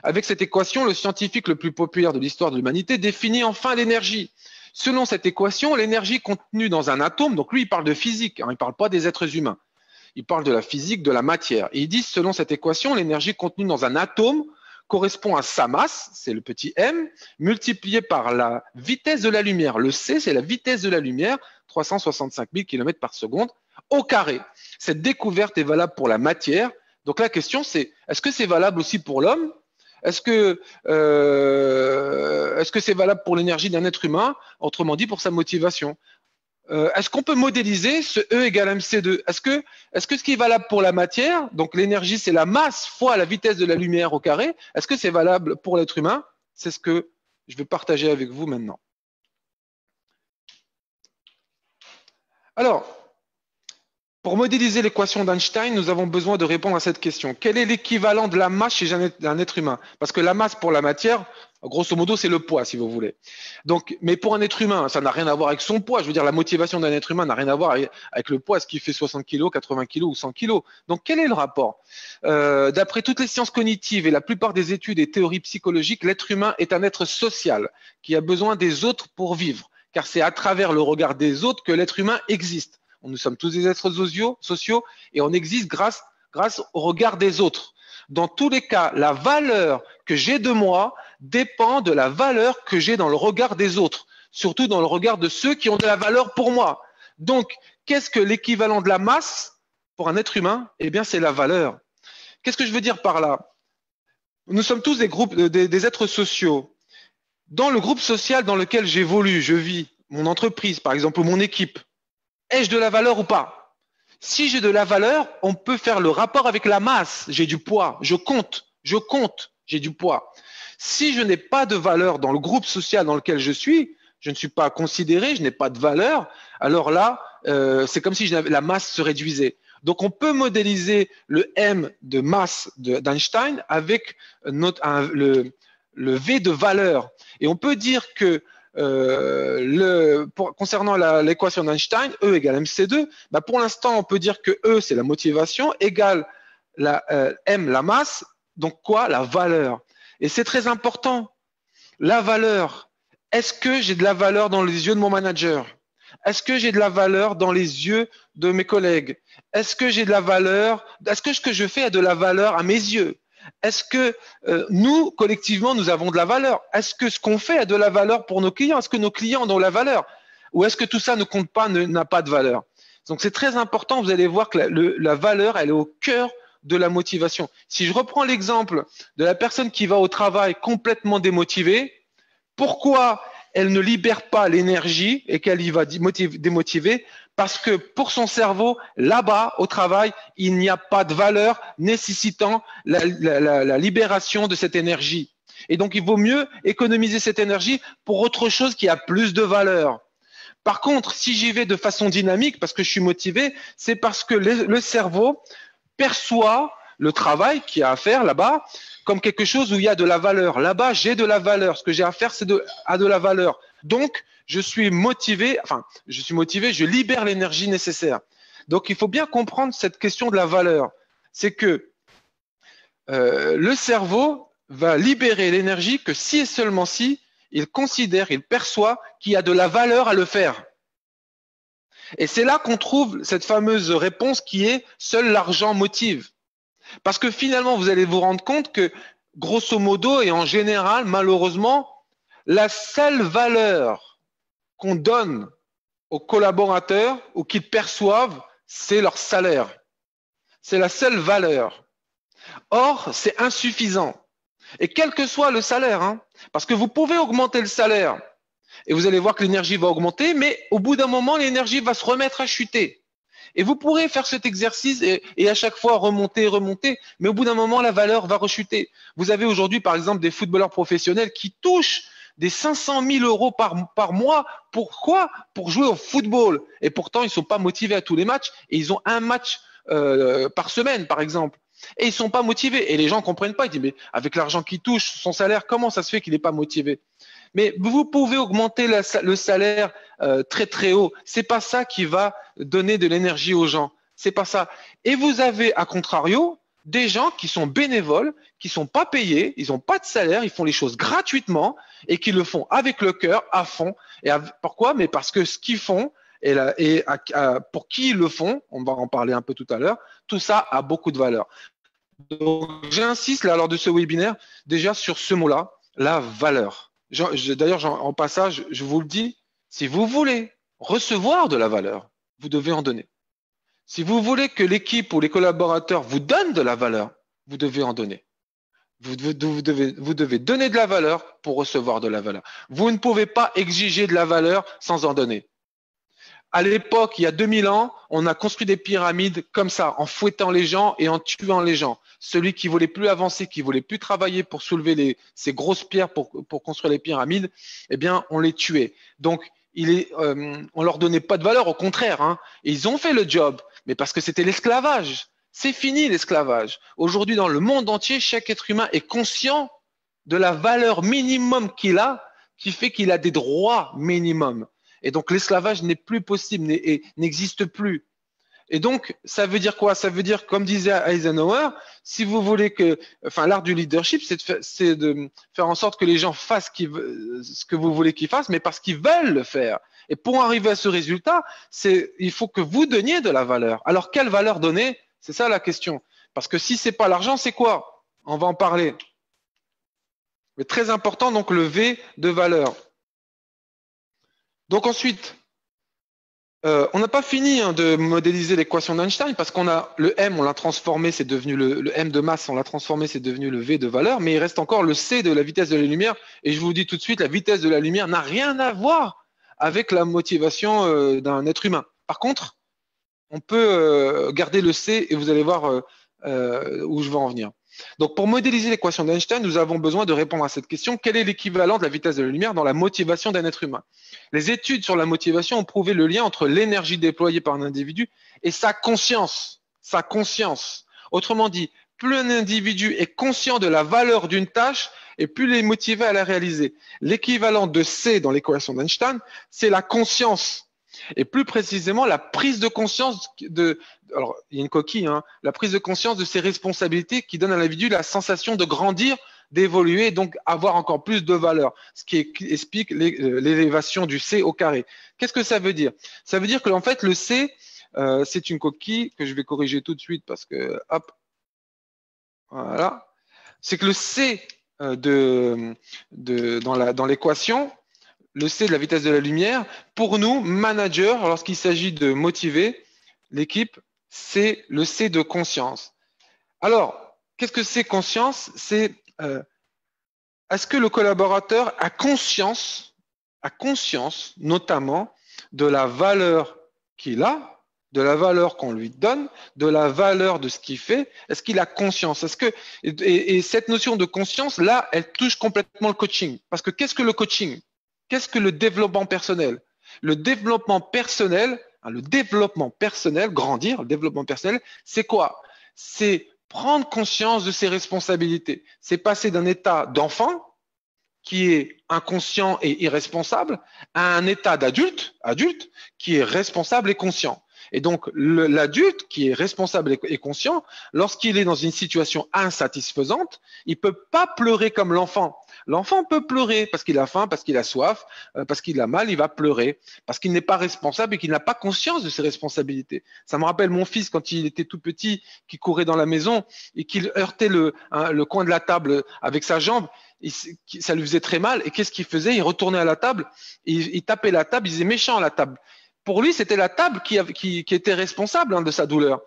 Speaker 1: Avec cette équation, le scientifique le plus populaire de l'histoire de l'humanité définit enfin l'énergie. Selon cette équation, l'énergie contenue dans un atome, donc lui il parle de physique, hein, il ne parle pas des êtres humains, il parle de la physique, de la matière. Et il dit, selon cette équation, l'énergie contenue dans un atome correspond à sa masse, c'est le petit m, multiplié par la vitesse de la lumière. Le c, c'est la vitesse de la lumière, 365 000 km par seconde, au carré. Cette découverte est valable pour la matière. Donc la question c'est, est-ce que c'est valable aussi pour l'homme? Est-ce que c'est valable pour l'énergie d'un être humain, autrement dit pour sa motivation? Est-ce qu'on peut modéliser ce E égale mc2? Est-ce que ce qui est valable pour la matière, donc l'énergie c'est la masse fois la vitesse de la lumière au carré, est-ce que c'est valable pour l'être humain? C'est ce que je vais partager avec vous maintenant. Alors, pour modéliser l'équation d'Einstein, nous avons besoin de répondre à cette question. Quel est l'équivalent de la masse chez un être humain? Parce que la masse pour la matière, grosso modo, c'est le poids, si vous voulez. Donc, mais pour un être humain, ça n'a rien à voir avec son poids. Je veux dire, la motivation d'un être humain n'a rien à voir avec le poids. Est-ce qu'il fait 60 kg, 80 kg ou 100 kg? Donc, quel est le rapport? D'après toutes les sciences cognitives et la plupart des études et théories psychologiques, l'être humain est un être social qui a besoin des autres pour vivre. Car c'est à travers le regard des autres que l'être humain existe. Nous sommes tous des êtres sociaux et on existe grâce au regard des autres. Dans tous les cas, la valeur que j'ai de moi dépend de la valeur que j'ai dans le regard des autres, surtout dans le regard de ceux qui ont de la valeur pour moi. Donc, qu'est-ce que l'équivalent de la masse pour un être humain? Eh bien, c'est la valeur. Qu'est-ce que je veux dire par là? Nous sommes tous des êtres sociaux. Dans le groupe social dans lequel j'évolue, je vis, mon entreprise par exemple, ou mon équipe, ai-je de la valeur ou pas? Si j'ai de la valeur, on peut faire le rapport avec la masse. J'ai du poids, je compte, j'ai du poids. Si je n'ai pas de valeur dans le groupe social dans lequel je suis, je ne suis pas considéré, je n'ai pas de valeur, alors là, c'est comme si la masse se réduisait. Donc, on peut modéliser le M de masse d'Einstein avec le V de valeur. Et on peut dire que concernant l'équation d'Einstein, E égale mc2, bah pour l'instant, on peut dire que E, c'est la motivation, égale M, la masse, donc quoi? La valeur. Et c'est très important. La valeur. Est-ce que j'ai de la valeur dans les yeux de mon manager? Est-ce que j'ai de la valeur dans les yeux de mes collègues? Est-ce que j'ai de la valeur? Est-ce que ce que je fais a de la valeur à mes yeux? Est-ce que nous, collectivement, nous avons de la valeur? Est-ce que ce qu'on fait a de la valeur pour nos clients? Est-ce que nos clients ont de la valeur? Ou est-ce que tout ça ne compte pas, n'a pas de valeur? Donc, c'est très important. Vous allez voir que la valeur, elle est au cœur de la motivation. Si je reprends l'exemple de la personne qui va au travail complètement démotivée, pourquoi elle ne libère pas l'énergie et qu'elle y va démotivée? Parce que pour son cerveau, là-bas, au travail, il n'y a pas de valeur nécessitant la libération de cette énergie. Et donc, il vaut mieux économiser cette énergie pour autre chose qui a plus de valeur. Par contre, si j'y vais de façon dynamique, parce que je suis motivé, c'est parce que le cerveau perçoit le travail qu'il y a à faire là-bas comme quelque chose où il y a de la valeur. Là-bas, j'ai de la valeur. Ce que j'ai à faire, a de la valeur. Donc, je suis motivé, je libère l'énergie nécessaire. Donc, il faut bien comprendre cette question de la valeur. C'est que le cerveau va libérer l'énergie que si et seulement si il considère, il perçoit qu'il y a de la valeur à le faire. Et c'est là qu'on trouve cette fameuse réponse qui est « seul l'argent motive ». Parce que finalement, vous allez vous rendre compte que, grosso modo et en général, malheureusement, la seule valeur qu'on donne aux collaborateurs ou qu'ils perçoivent, c'est leur salaire. C'est la seule valeur. Or, c'est insuffisant. Et quel que soit le salaire, hein, parce que vous pouvez augmenter le salaire et vous allez voir que l'énergie va augmenter, mais au bout d'un moment, l'énergie va se remettre à chuter. Et vous pourrez faire cet exercice et à chaque fois remonter, mais au bout d'un moment, la valeur va rechuter. Vous avez aujourd'hui, par exemple, des footballeurs professionnels qui touchent des 500 000 euros par mois. Pourquoi? Pour jouer au football. Et pourtant, ils ne sont pas motivés à tous les matchs et ils ont un match par semaine, par exemple. Et ils ne sont pas motivés. Et les gens ne comprennent pas. Ils disent, mais avec l'argent qu'il touche, son salaire, comment ça se fait qu'il n'est pas motivé? Mais vous pouvez augmenter le salaire très très haut. C'est pas ça qui va donner de l'énergie aux gens. C'est pas ça. Et vous avez, à contrario, des gens qui sont bénévoles, qui sont pas payés, ils n'ont pas de salaire, ils font les choses gratuitement et qui le font avec le cœur, à fond. Et pourquoi? Mais parce que ce qu'ils font et pour qui ils le font, on va en parler un peu tout à l'heure, tout ça a beaucoup de valeur. Donc, j'insiste là lors de ce webinaire déjà sur ce mot-là, la valeur. D'ailleurs, en passage, je vous le dis, si vous voulez recevoir de la valeur, vous devez en donner. Si vous voulez que l'équipe ou les collaborateurs vous donnent de la valeur, vous devez en donner. Vous devez donner de la valeur pour recevoir de la valeur. Vous ne pouvez pas exiger de la valeur sans en donner. À l'époque, il y a 2000 ans, on a construit des pyramides comme ça, en fouettant les gens et en tuant les gens. Celui qui voulait plus avancer, qui voulait plus travailler pour soulever ces grosses pierres pour construire les pyramides, eh bien, on les tuait. Donc, on leur donnait pas de valeur, au contraire. Hein. Et ils ont fait le job, mais parce que c'était l'esclavage. C'est fini l'esclavage. Aujourd'hui, dans le monde entier, chaque être humain est conscient de la valeur minimum qu'il a, qui fait qu'il a des droits minimums. Et donc, l'esclavage n'est plus possible et n'existe plus. Et donc, ça veut dire quoi? Ça veut dire, comme disait Eisenhower, si vous voulez l'art du leadership, c'est de faire en sorte que les gens fassent ce que vous voulez qu'ils fassent, mais parce qu'ils veulent le faire. Et pour arriver à ce résultat, il faut que vous donniez de la valeur. Alors, quelle valeur donner? C'est ça la question. Parce que si c'est pas l'argent, c'est quoi? On va en parler. Mais très important, donc, le V de valeur. Donc ensuite, on n'a pas fini de modéliser l'équation d'Einstein parce qu'on a le M, on l'a transformé, c'est devenu le M de masse, on l'a transformé, c'est devenu le V de valeur, mais il reste encore le C de la vitesse de la lumière. Et je vous dis tout de suite, la vitesse de la lumière n'a rien à voir avec la motivation d'un être humain. Par contre, on peut garder le C et vous allez voir où je veux en venir. Donc, pour modéliser l'équation d'Einstein, nous avons besoin de répondre à cette question. Quel est l'équivalent de la vitesse de la lumière dans la motivation d'un être humain? Les études sur la motivation ont prouvé le lien entre l'énergie déployée par un individu et sa conscience. sa conscience. Autrement dit, plus un individu est conscient de la valeur d'une tâche et plus il est motivé à la réaliser. L'équivalent de C dans l'équation d'Einstein, c'est la conscience. Et plus précisément, la prise de conscience alors il y a une coquille, hein, la prise de conscience de ses responsabilités qui donne à l'individu la sensation de grandir, d'évoluer et donc avoir encore plus de valeur, ce qui explique l'élévation du C au carré. Qu'est-ce que ça veut dire? Ça veut dire que en fait le C, c'est une coquille que je vais corriger tout de suite parce que hop, voilà, c'est que le C dans l'équation, le C de la vitesse de la lumière, pour nous, managers, lorsqu'il s'agit de motiver l'équipe, c'est le C de conscience. Alors, qu'est-ce que c'est conscience? C'est est-ce que le collaborateur a conscience notamment de la valeur qu'il a, de la valeur qu'on lui donne, de la valeur de ce qu'il fait? Est-ce qu'il a conscience? Et cette notion de conscience, là, elle touche complètement le coaching. Parce que qu'est-ce que le coaching? Qu'est-ce que le développement personnel? Le développement personnel, grandir, le développement personnel, c'est quoi? C'est prendre conscience de ses responsabilités. C'est passer d'un état d'enfant qui est inconscient et irresponsable à un état d'adulte, qui est responsable et conscient. Et donc, l'adulte qui est responsable et conscient, lorsqu'il est dans une situation insatisfaisante, il peut pas pleurer comme l'enfant. L'enfant peut pleurer parce qu'il a faim, parce qu'il a soif, parce qu'il a mal, il va pleurer, parce qu'il n'est pas responsable et qu'il n'a pas conscience de ses responsabilités. Ça me rappelle mon fils quand il était tout petit, qui courait dans la maison et qu'il heurtait le coin de la table avec sa jambe. Ça lui faisait très mal. Et qu'est-ce qu'il faisait? Il retournait à la table, il tapait la table, il disait méchant à la table. Pour lui, c'était la table qui était responsable de sa douleur.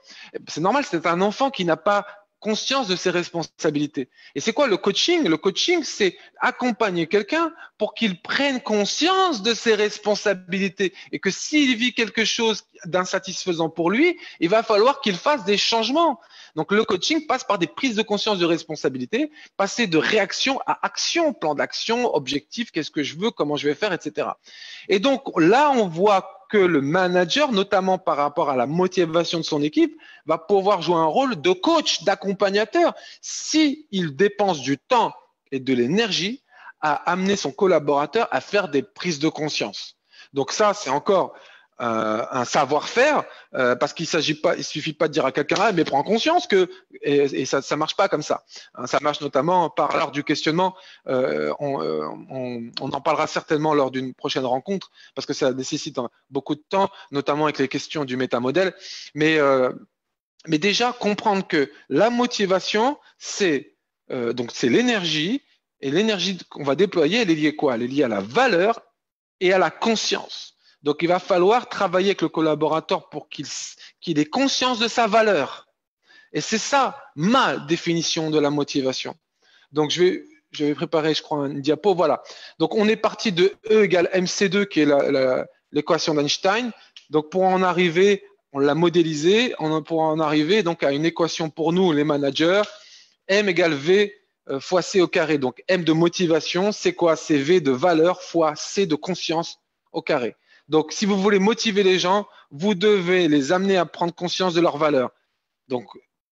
Speaker 1: C'est normal, c'est un enfant qui n'a pas conscience de ses responsabilités. Et c'est quoi le coaching? Le coaching, c'est accompagner quelqu'un pour qu'il prenne conscience de ses responsabilités et que s'il vit quelque chose d'insatisfaisant pour lui, il va falloir qu'il fasse des changements. Donc le coaching passe par des prises de conscience de responsabilité, passer de réaction à action, plan d'action, objectif, qu'est-ce que je veux, comment je vais faire, etc. Et donc là, on voit que le manager, notamment par rapport à la motivation de son équipe, va pouvoir jouer un rôle de coach, d'accompagnateur, s'il dépense du temps et de l'énergie à amener son collaborateur à faire des prises de conscience. Donc ça, c'est encore un savoir-faire, parce qu'il suffit pas de dire à quelqu'un, ah, mais prends conscience que, et ça marche pas comme ça. Ça marche notamment par l'art du questionnement. On en parlera certainement lors d'une prochaine rencontre, parce que ça nécessite beaucoup de temps, notamment avec les questions du métamodèle. Mais déjà comprendre que la motivation, c'est l'énergie, et l'énergie qu'on va déployer, elle est liée à quoi? Elle est liée à la valeur et à la conscience. Donc, il va falloir travailler avec le collaborateur pour qu'il ait conscience de sa valeur. Et c'est ça, ma définition de la motivation. Donc, je vais préparer, je crois, une diapo. Voilà. Donc, on est parti de E égale MC2, qui est l'équation d'Einstein. Donc, pour en arriver, on l'a modélisé, pour en arriver donc à une équation pour nous, les managers, M égale V fois C au carré. Donc, M de motivation, c'est quoi? C'est V de valeur fois C de conscience au carré. Donc, si vous voulez motiver les gens, vous devez les amener à prendre conscience de leur valeur. Donc,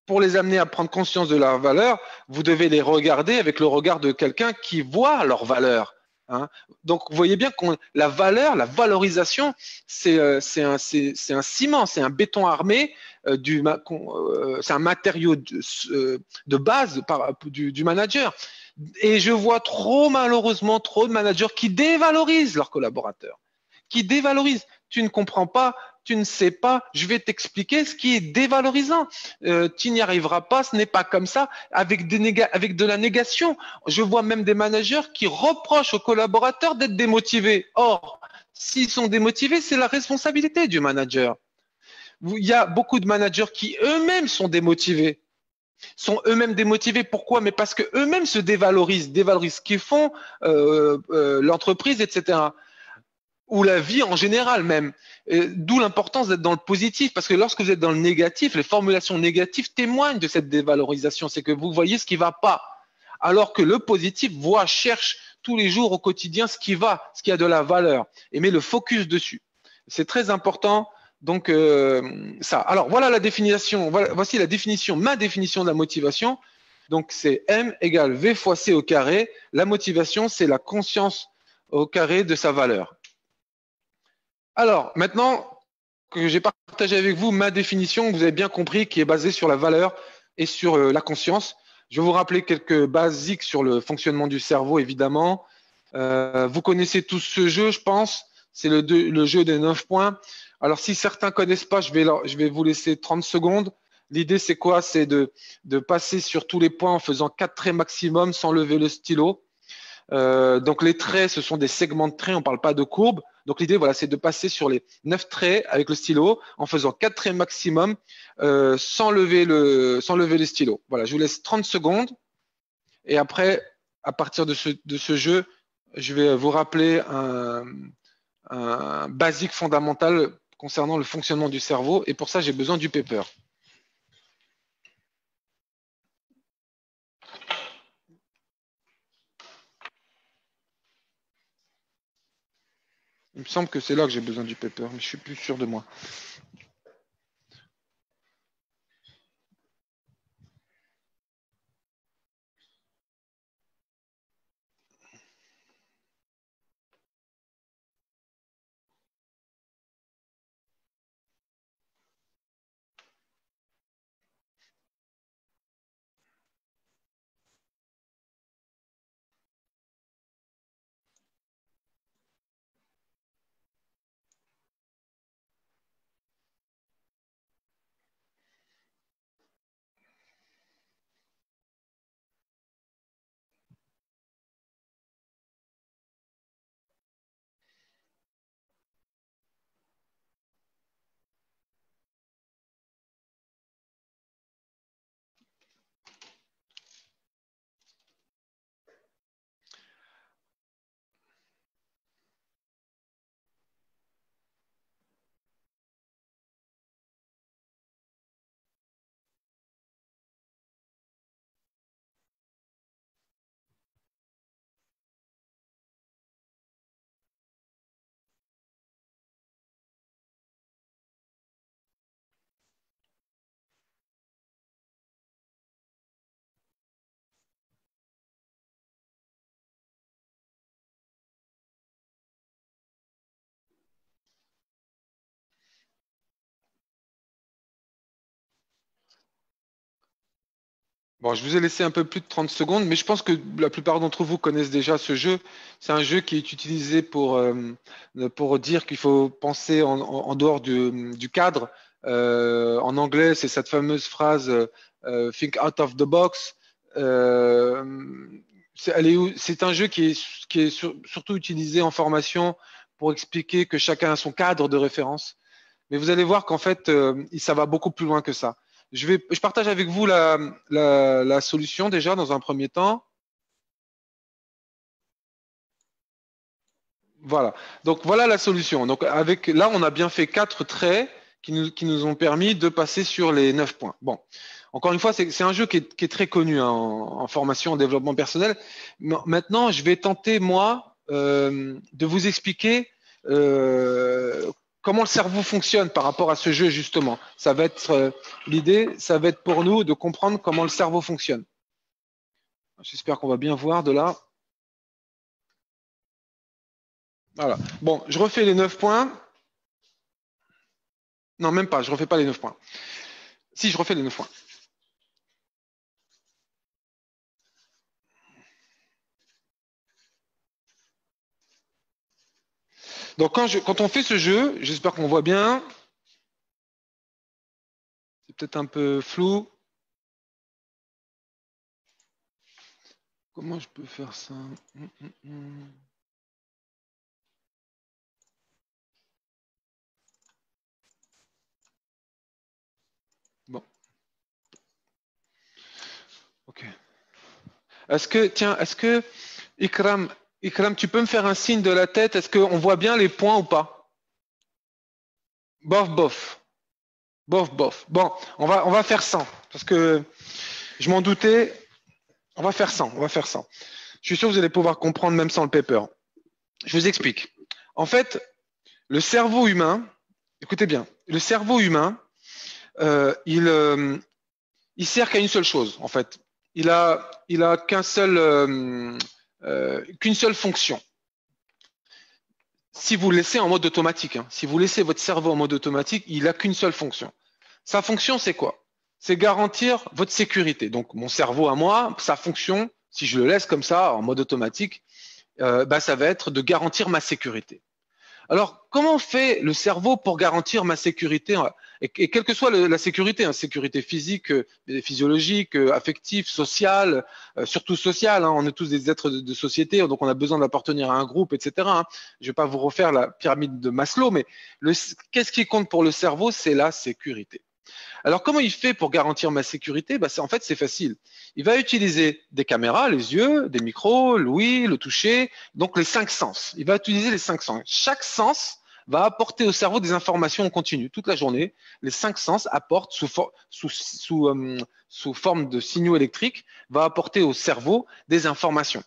Speaker 1: pour les amener à prendre conscience de leur valeur, vous devez les regarder avec le regard de quelqu'un qui voit leur valeur. Hein. Donc, vous voyez bien que la valeur, la valorisation, c'est un ciment, c'est un béton armé, c'est un matériau de base du manager. Et je vois malheureusement trop de managers qui dévalorisent leurs collaborateurs. Qui dévalorise. Tu ne comprends pas, tu ne sais pas, je vais t'expliquer ce qui est dévalorisant. Tu n'y arriveras pas, ce n'est pas comme ça, avec de la négation. Je vois même des managers qui reprochent aux collaborateurs d'être démotivés. Or, s'ils sont démotivés, c'est la responsabilité du manager. Il y a beaucoup de managers qui eux-mêmes sont démotivés. Pourquoi? Mais parce que eux-mêmes se dévalorisent ce qu'ils font, l'entreprise, etc. Ou la vie en général même. D'où l'importance d'être dans le positif, parce que lorsque vous êtes dans le négatif, les formulations négatives témoignent de cette dévalorisation. C'est que vous voyez ce qui ne va pas. Alors que le positif cherche tous les jours au quotidien ce qui va, ce qui a de la valeur, et met le focus dessus. C'est très important Donc, ça. Alors, voilà la définition. Voici la définition, ma définition de la motivation. Donc, c'est M égale V fois C au carré. La motivation, c'est la conscience au carré de sa valeur. Alors, maintenant que j'ai partagé avec vous ma définition, vous avez bien compris, qui est basée sur la valeur et sur la conscience. Je vais vous rappeler quelques basiques sur le fonctionnement du cerveau, évidemment. Vous connaissez tous ce jeu, je pense. C'est le jeu des 9 points. Alors, si certains ne connaissent pas, je vais vous laisser 30 secondes. L'idée, c'est quoi? C'est de passer sur tous les points en faisant 4 traits maximum sans lever le stylo. Donc, les traits, ce sont des segments de traits, on ne parle pas de courbes. Donc, l'idée, voilà, c'est de passer sur les 9 traits avec le stylo en faisant 4 traits maximum sans lever le stylo. Voilà, je vous laisse 30 secondes. Et après, à partir de ce jeu, je vais vous rappeler un basique fondamental concernant le fonctionnement du cerveau. Et pour ça, j'ai besoin du paper. Il me semble que c'est là que j'ai besoin du paper, mais je suis plus sûr de moi. Bon, je vous ai laissé un peu plus de 30 secondes, mais je pense que la plupart d'entre vous connaissent déjà ce jeu. C'est un jeu qui est utilisé pour dire qu'il faut penser en dehors du cadre. En anglais, c'est cette fameuse phrase think out of the box. C'est un jeu qui est surtout utilisé en formation pour expliquer que chacun a son cadre de référence. Mais vous allez voir qu'en fait, ça va beaucoup plus loin que ça. Je partage avec vous la solution déjà dans un premier temps. Voilà. Donc voilà la solution. Donc là, on a bien fait 4 traits qui nous ont permis de passer sur les 9 points. Bon. Encore une fois, c'est un jeu qui est très connu hein, en formation, en développement personnel. Maintenant, je vais tenter, moi, de vous expliquer comment le cerveau fonctionne par rapport à ce jeu, justement. Ça va être l'idée, ça va être pour nous de comprendre comment le cerveau fonctionne. J'espère qu'on va bien voir de là. Voilà. Bon, je refais les 9 points. Non, même pas, je refais pas les 9 points. Si, je refais les 9 points. Donc, quand on fait ce jeu, j'espère qu'on voit bien. C'est peut-être un peu flou. Comment je peux faire ça? Bon. Ok. Est-ce que, Ikram, tu peux me faire un signe de la tête? Est-ce qu'on voit bien les points ou pas? Bof, bof. Bof, bof. Bon, on va faire 100. Parce que je m'en doutais. On va faire 100. On va faire 100. Je suis sûr que vous allez pouvoir comprendre même sans le paper. Je vous explique. En fait, le cerveau humain, écoutez bien, le cerveau humain, il sert qu'à une seule chose, en fait. Il a qu'une seule fonction. Si vous le laissez en mode automatique, hein, si vous laissez votre cerveau en mode automatique, il n'a qu'une seule fonction. Sa fonction, c'est quoi? C'est garantir votre sécurité. Donc, mon cerveau à moi, sa fonction, si je le laisse comme ça, en mode automatique, ça va être de garantir ma sécurité. Alors, comment fait le cerveau pour garantir ma sécurité et quelle que soit la sécurité, hein, sécurité physique, physiologique, affective, sociale, surtout sociale, hein, on est tous des êtres de société, donc on a besoin d'appartenir à un groupe, etc. Hein. Je ne vais pas vous refaire la pyramide de Maslow, mais qu'est-ce qui compte pour le cerveau? C'est la sécurité. Alors, comment il fait pour garantir ma sécurité? En fait, c'est facile. Il va utiliser des caméras, les yeux, des micros, l'ouïe, le toucher, donc les 5 sens. Il va utiliser les 5 sens. Chaque sens va apporter au cerveau des informations en continu. Toute la journée, les 5 sens apportent sous forme de signaux électriques, va apporter au cerveau des informations.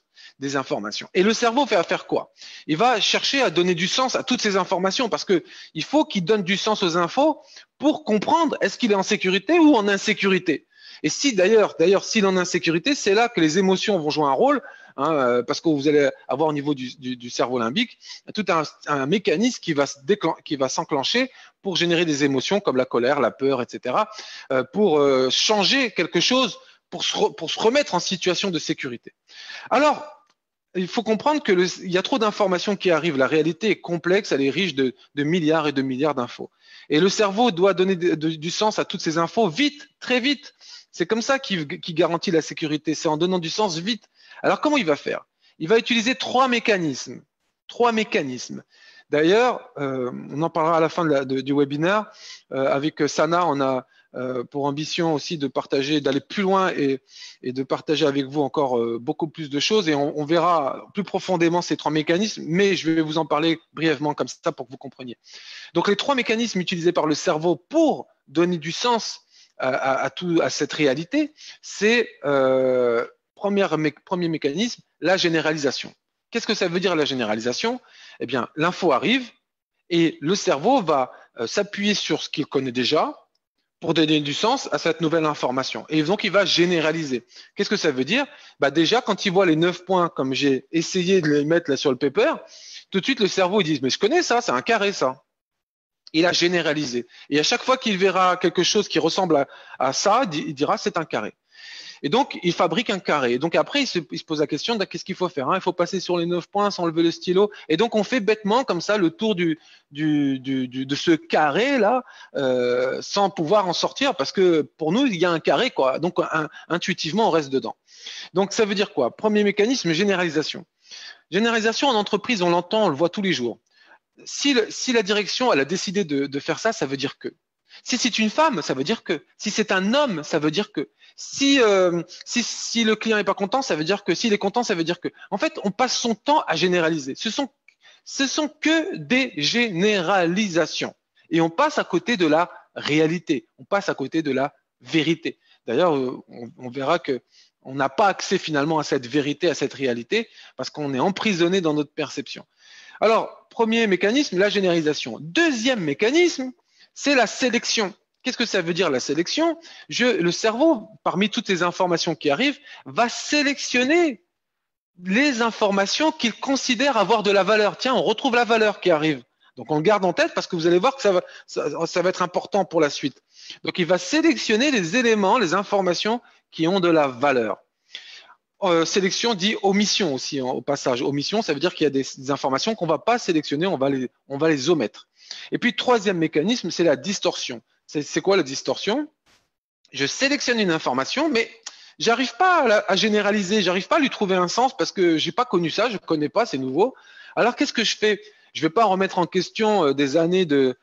Speaker 1: Et le cerveau va faire quoi? Il va chercher à donner du sens à toutes ces informations parce que il faut qu'il donne du sens aux infos pour comprendre est-ce qu'il est en sécurité ou en insécurité. Et si d'ailleurs s'il est en insécurité, c'est là que les émotions vont jouer un rôle, hein, parce que vous allez avoir au niveau du cerveau limbique tout un mécanisme qui va s'enclencher pour générer des émotions comme la colère, la peur, etc. Pour changer quelque chose, pour se remettre en situation de sécurité. Alors, il faut comprendre qu'il y a trop d'informations qui arrivent. La réalité est complexe, elle est riche de milliards et de milliards d'infos. Et le cerveau doit donner du sens à toutes ces infos vite, très vite. C'est comme ça qu'il garantit la sécurité, c'est en donnant du sens vite. Alors, comment il va faire? Il va utiliser 3 mécanismes. 3 mécanismes. D'ailleurs, on en parlera à la fin du webinaire. Avec Sana, on a pour ambition aussi de partager, d'aller plus loin et de partager avec vous encore beaucoup plus de choses. Et on verra plus profondément ces 3 mécanismes, mais je vais vous en parler brièvement comme ça pour que vous compreniez. Donc, les 3 mécanismes utilisés par le cerveau pour donner du sens à cette réalité, c'est premier mécanisme, la généralisation. Qu'est-ce que ça veut dire la généralisation? Eh bien, l'info arrive et le cerveau va s'appuyer sur ce qu'il connaît déjà pour donner du sens à cette nouvelle information. Et donc, il va généraliser. Qu'est-ce que ça veut dire? Déjà, quand il voit les 9 points, comme j'ai essayé de les mettre là sur le paper, tout de suite, le cerveau il dit « mais je connais ça, c'est un carré ça ». Il a généralisé. Et à chaque fois qu'il verra quelque chose qui ressemble à ça, il dira « c'est un carré ». Et donc, il fabrique un carré. Et donc, après, il se pose la question de qu'est-ce qu'il faut faire, hein? Il faut passer sur les 9 points sans lever le stylo. Et donc, on fait bêtement comme ça le tour de ce carré-là sans pouvoir en sortir parce que pour nous, il y a un carré, quoi. Donc, intuitivement, on reste dedans. Donc, ça veut dire quoi? Premier mécanisme, généralisation. Généralisation en entreprise, on l'entend, on le voit tous les jours. Si la direction elle a décidé de faire ça, ça veut dire que. Si c'est une femme, ça veut dire que. Si c'est un homme, ça veut dire que. Si le client n'est pas content, ça veut dire que. S'il est content, ça veut dire que. En fait, on passe son temps à généraliser. Ce sont que des généralisations. Et on passe à côté de la réalité. On passe à côté de la vérité. D'ailleurs, on verra que on n'a pas accès finalement à cette vérité, à cette réalité, parce qu'on est emprisonné dans notre perception. Alors, premier mécanisme, la généralisation. Deuxième mécanisme, c'est la sélection. Qu'est-ce que ça veut dire la sélection? Le cerveau, parmi toutes les informations qui arrivent, va sélectionner les informations qu'il considère avoir de la valeur. Tiens, on retrouve la valeur qui arrive. Donc, on le garde en tête parce que vous allez voir que ça va être important pour la suite. Donc, il va sélectionner les éléments, les informations qui ont de la valeur. Sélection dit omission aussi, hein, au passage. Omission, ça veut dire qu'il y a des informations qu'on ne va pas sélectionner, on va les omettre. Et puis, troisième mécanisme, c'est la distorsion. C'est quoi la distorsion? Je sélectionne une information, mais j'arrive pas à généraliser, j'arrive pas à lui trouver un sens parce que j'ai pas connu ça, je connais pas, c'est nouveau. Alors, qu'est-ce que je fais? Je vais pas remettre en question des années de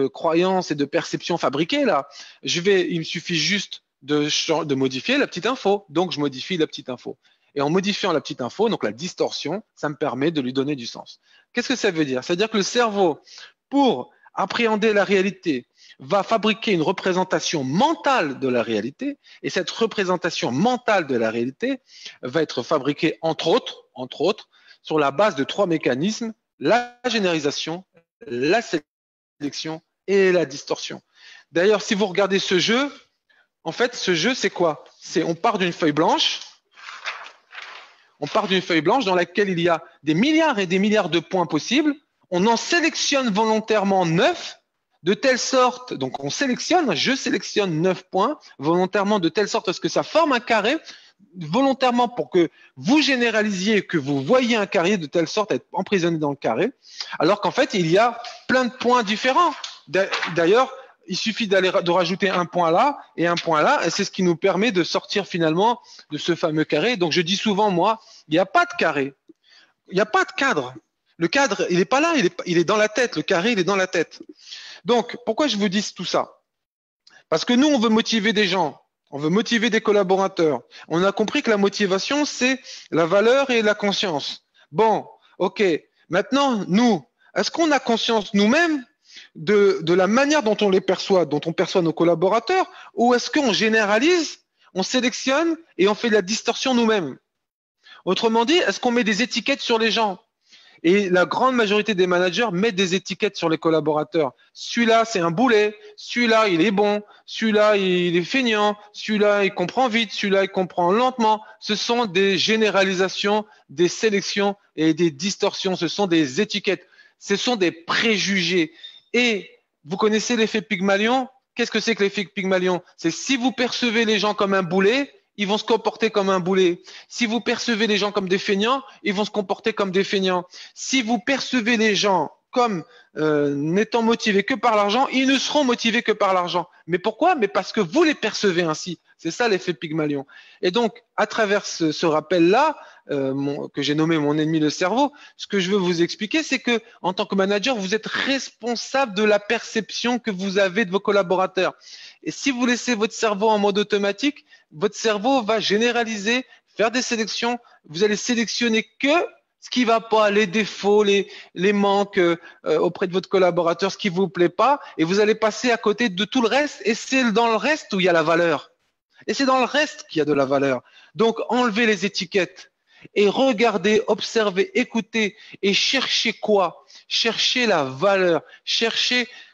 Speaker 1: croyances et de perceptions fabriquées, là. Il me suffit juste de modifier la petite info. Donc, je modifie la petite info. Et en modifiant la petite info, donc la distorsion, ça me permet de lui donner du sens. Qu'est-ce que ça veut dire? C'est-à-dire que le cerveau, pour appréhender la réalité, va fabriquer une représentation mentale de la réalité, et cette représentation mentale de la réalité va être fabriquée, entre autres, sur la base de 3 mécanismes, la généralisation, la sélection et la distorsion. D'ailleurs, si vous regardez ce jeu, en fait, ce jeu, c'est quoi? On part d'une feuille blanche. On part d'une feuille blanche dans laquelle il y a des milliards et des milliards de points possibles. On en sélectionne volontairement 9, de telle sorte, donc je sélectionne 9 points volontairement de telle sorte à ce que ça forme un carré, volontairement pour que vous généralisiez, que vous voyez un carré de telle sorte à être emprisonné dans le carré, alors qu'en fait, il y a plein de points différents. D'ailleurs, il suffit de rajouter un point là et un point là, et c'est ce qui nous permet de sortir finalement de ce fameux carré. Donc je dis souvent, moi, il n'y a pas de carré, il n'y a pas de cadre. Le cadre, il n'est pas là, il est dans la tête. Le carré, il est dans la tête. Donc, pourquoi je vous dis tout ça? Parce que nous, on veut motiver des gens, on veut motiver des collaborateurs. On a compris que la motivation, c'est la valeur et la conscience. Bon, ok. Maintenant, nous, est-ce qu'on a conscience nous-mêmes de la manière dont on les perçoit, dont on perçoit nos collaborateurs, ou est-ce qu'on généralise, on sélectionne et on fait de la distorsion nous-mêmes? Autrement dit, est-ce qu'on met des étiquettes sur les gens? Et la grande majorité des managers mettent des étiquettes sur les collaborateurs. Celui-là, c'est un boulet. Celui-là, il est bon. Celui-là, il est feignant. Celui-là, il comprend vite. Celui-là, il comprend lentement. Ce sont des généralisations, des sélections et des distorsions. Ce sont des étiquettes. Ce sont des préjugés. Et vous connaissez l'effet Pygmalion? Qu'est-ce que c'est que l'effet Pygmalion? C'est si vous percevez les gens comme un boulet, ils vont se comporter comme un boulet. Si vous percevez les gens comme des feignants, ils vont se comporter comme des feignants. Si vous percevez les gens comme n'étant motivés que par l'argent, ils ne seront motivés que par l'argent. Mais pourquoi? Mais parce que vous les percevez ainsi. C'est ça l'effet Pygmalion. Et donc, à travers ce rappel-là, que j'ai nommé mon ennemi le cerveau, ce que je veux vous expliquer, c'est que en tant que manager, vous êtes responsable de la perception que vous avez de vos collaborateurs. Et si vous laissez votre cerveau en mode automatique, votre cerveau va généraliser, faire des sélections. Vous allez sélectionner que ce qui va pas, les défauts, les manques auprès de votre collaborateur, ce qui vous plaît pas, et vous allez passer à côté de tout le reste. Et c'est dans le reste où il y a la valeur. Et c'est dans le reste qu'il y a de la valeur. Donc, enlevez les étiquettes et regardez, observez, écoutez et cherchez quoi? Cherchez la valeur.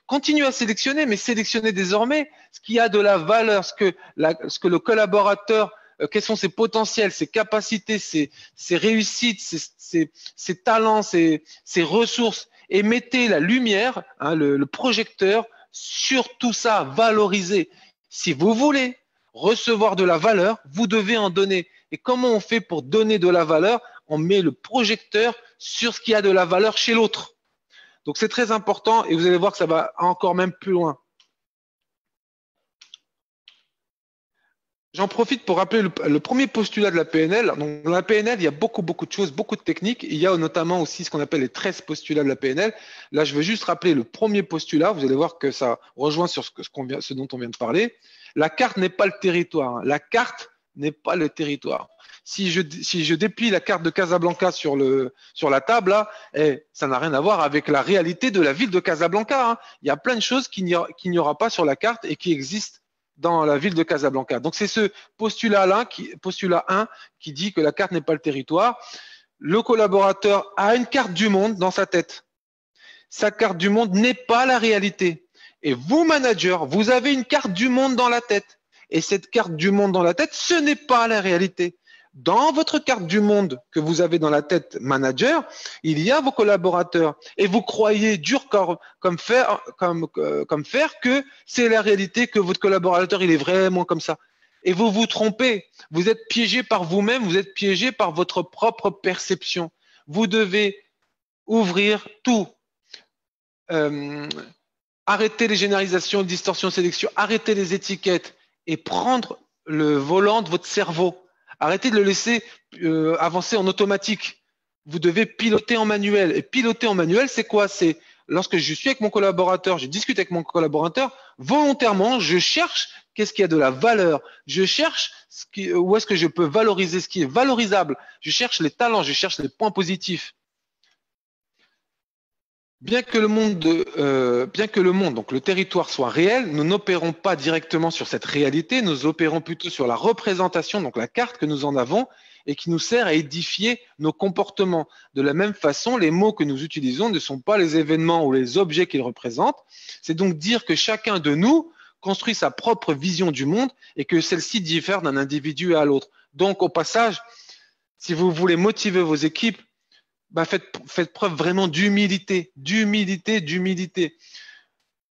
Speaker 1: Continuez à sélectionner, mais sélectionnez désormais ce qui a de la valeur, ce que le collaborateur, quels sont ses potentiels, ses capacités, ses réussites, ses talents, ses ressources, et mettez la lumière, le projecteur sur tout ça, valorisez. Si vous voulez recevoir de la valeur, vous devez en donner. Et comment on fait pour donner de la valeur? On met le projecteur sur ce qui a de la valeur chez l'autre. Donc, c'est très important et vous allez voir que ça va encore même plus loin. J'en profite pour rappeler le premier postulat de la PNL. Donc, dans la PNL, il y a beaucoup de choses, beaucoup de techniques. Il y a notamment aussi ce qu'on appelle les 13 postulats de la PNL. Là, je veux juste rappeler le premier postulat. Vous allez voir que ça rejoint sur ce dont on vient de parler. La carte n'est pas le territoire. La carte n'est pas le territoire. Si je déplie la carte de Casablanca sur la table, là, ça n'a rien à voir avec la réalité de la ville de Casablanca. Il y a plein de choses qu'il n'y aura pas sur la carte et qui existent dans la ville de Casablanca. Donc, c'est ce postulat 1 qui dit que la carte n'est pas le territoire. Le collaborateur a une carte du monde dans sa tête. Sa carte du monde n'est pas la réalité. Et vous, manager, vous avez une carte du monde dans la tête. Et cette carte du monde dans la tête, ce n'est pas la réalité. Dans votre carte du monde que vous avez dans la tête manager, il y a vos collaborateurs et vous croyez dur comme fer que c'est la réalité, que votre collaborateur il est vraiment comme ça. Et vous vous trompez. Vous êtes piégé par vous-même, vous êtes piégé par votre propre perception. Vous devez ouvrir tout. Arrêter les généralisations, distorsions, sélections, arrêter les étiquettes et prendre le volant de votre cerveau. Arrêtez de le laisser avancer en automatique. Vous devez piloter en manuel. Et piloter en manuel, c'est quoi? C'est lorsque je suis avec mon collaborateur, je discute avec mon collaborateur, volontairement, je cherche qu'est-ce qui a de la valeur. Je cherche où est-ce que je peux valoriser ce qui est valorisable. Je cherche les talents, je cherche les points positifs. Bien que le monde, donc le territoire soit réel, nous n'opérons pas directement sur cette réalité, nous opérons plutôt sur la représentation, donc la carte que nous en avons, et qui nous sert à édifier nos comportements. De la même façon, les mots que nous utilisons ne sont pas les événements ou les objets qu'ils représentent. C'est donc dire que chacun de nous construit sa propre vision du monde et que celle-ci diffère d'un individu à l'autre. Donc, au passage, si vous voulez motiver vos équipes, faites preuve vraiment d'humilité, d'humilité.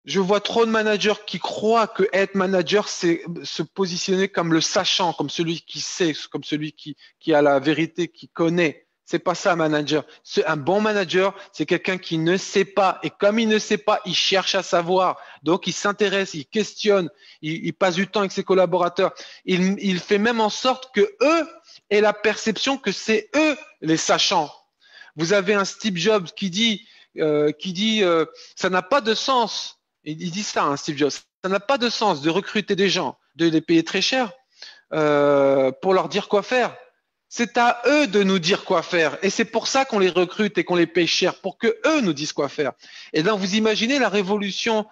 Speaker 1: Je vois trop de managers qui croient que être manager, c'est se positionner comme le sachant, comme celui qui sait, comme celui qui a la vérité, qui connaît. C'est pas ça, un manager. Un bon manager, c'est quelqu'un qui ne sait pas. Et comme il ne sait pas, il cherche à savoir. Donc, il s'intéresse, il questionne, il passe du temps avec ses collaborateurs. Il fait même en sorte que eux aient la perception que c'est eux les sachants. Vous avez un Steve Jobs qui dit ça n'a pas de sens. Il dit ça, hein, Steve Jobs. Ça n'a pas de sens de recruter des gens, de les payer très cher pour leur dire quoi faire. C'est à eux de nous dire quoi faire. Et c'est pour ça qu'on les recrute et qu'on les paye cher, pour que eux nous disent quoi faire. Et donc, vous imaginez la révolution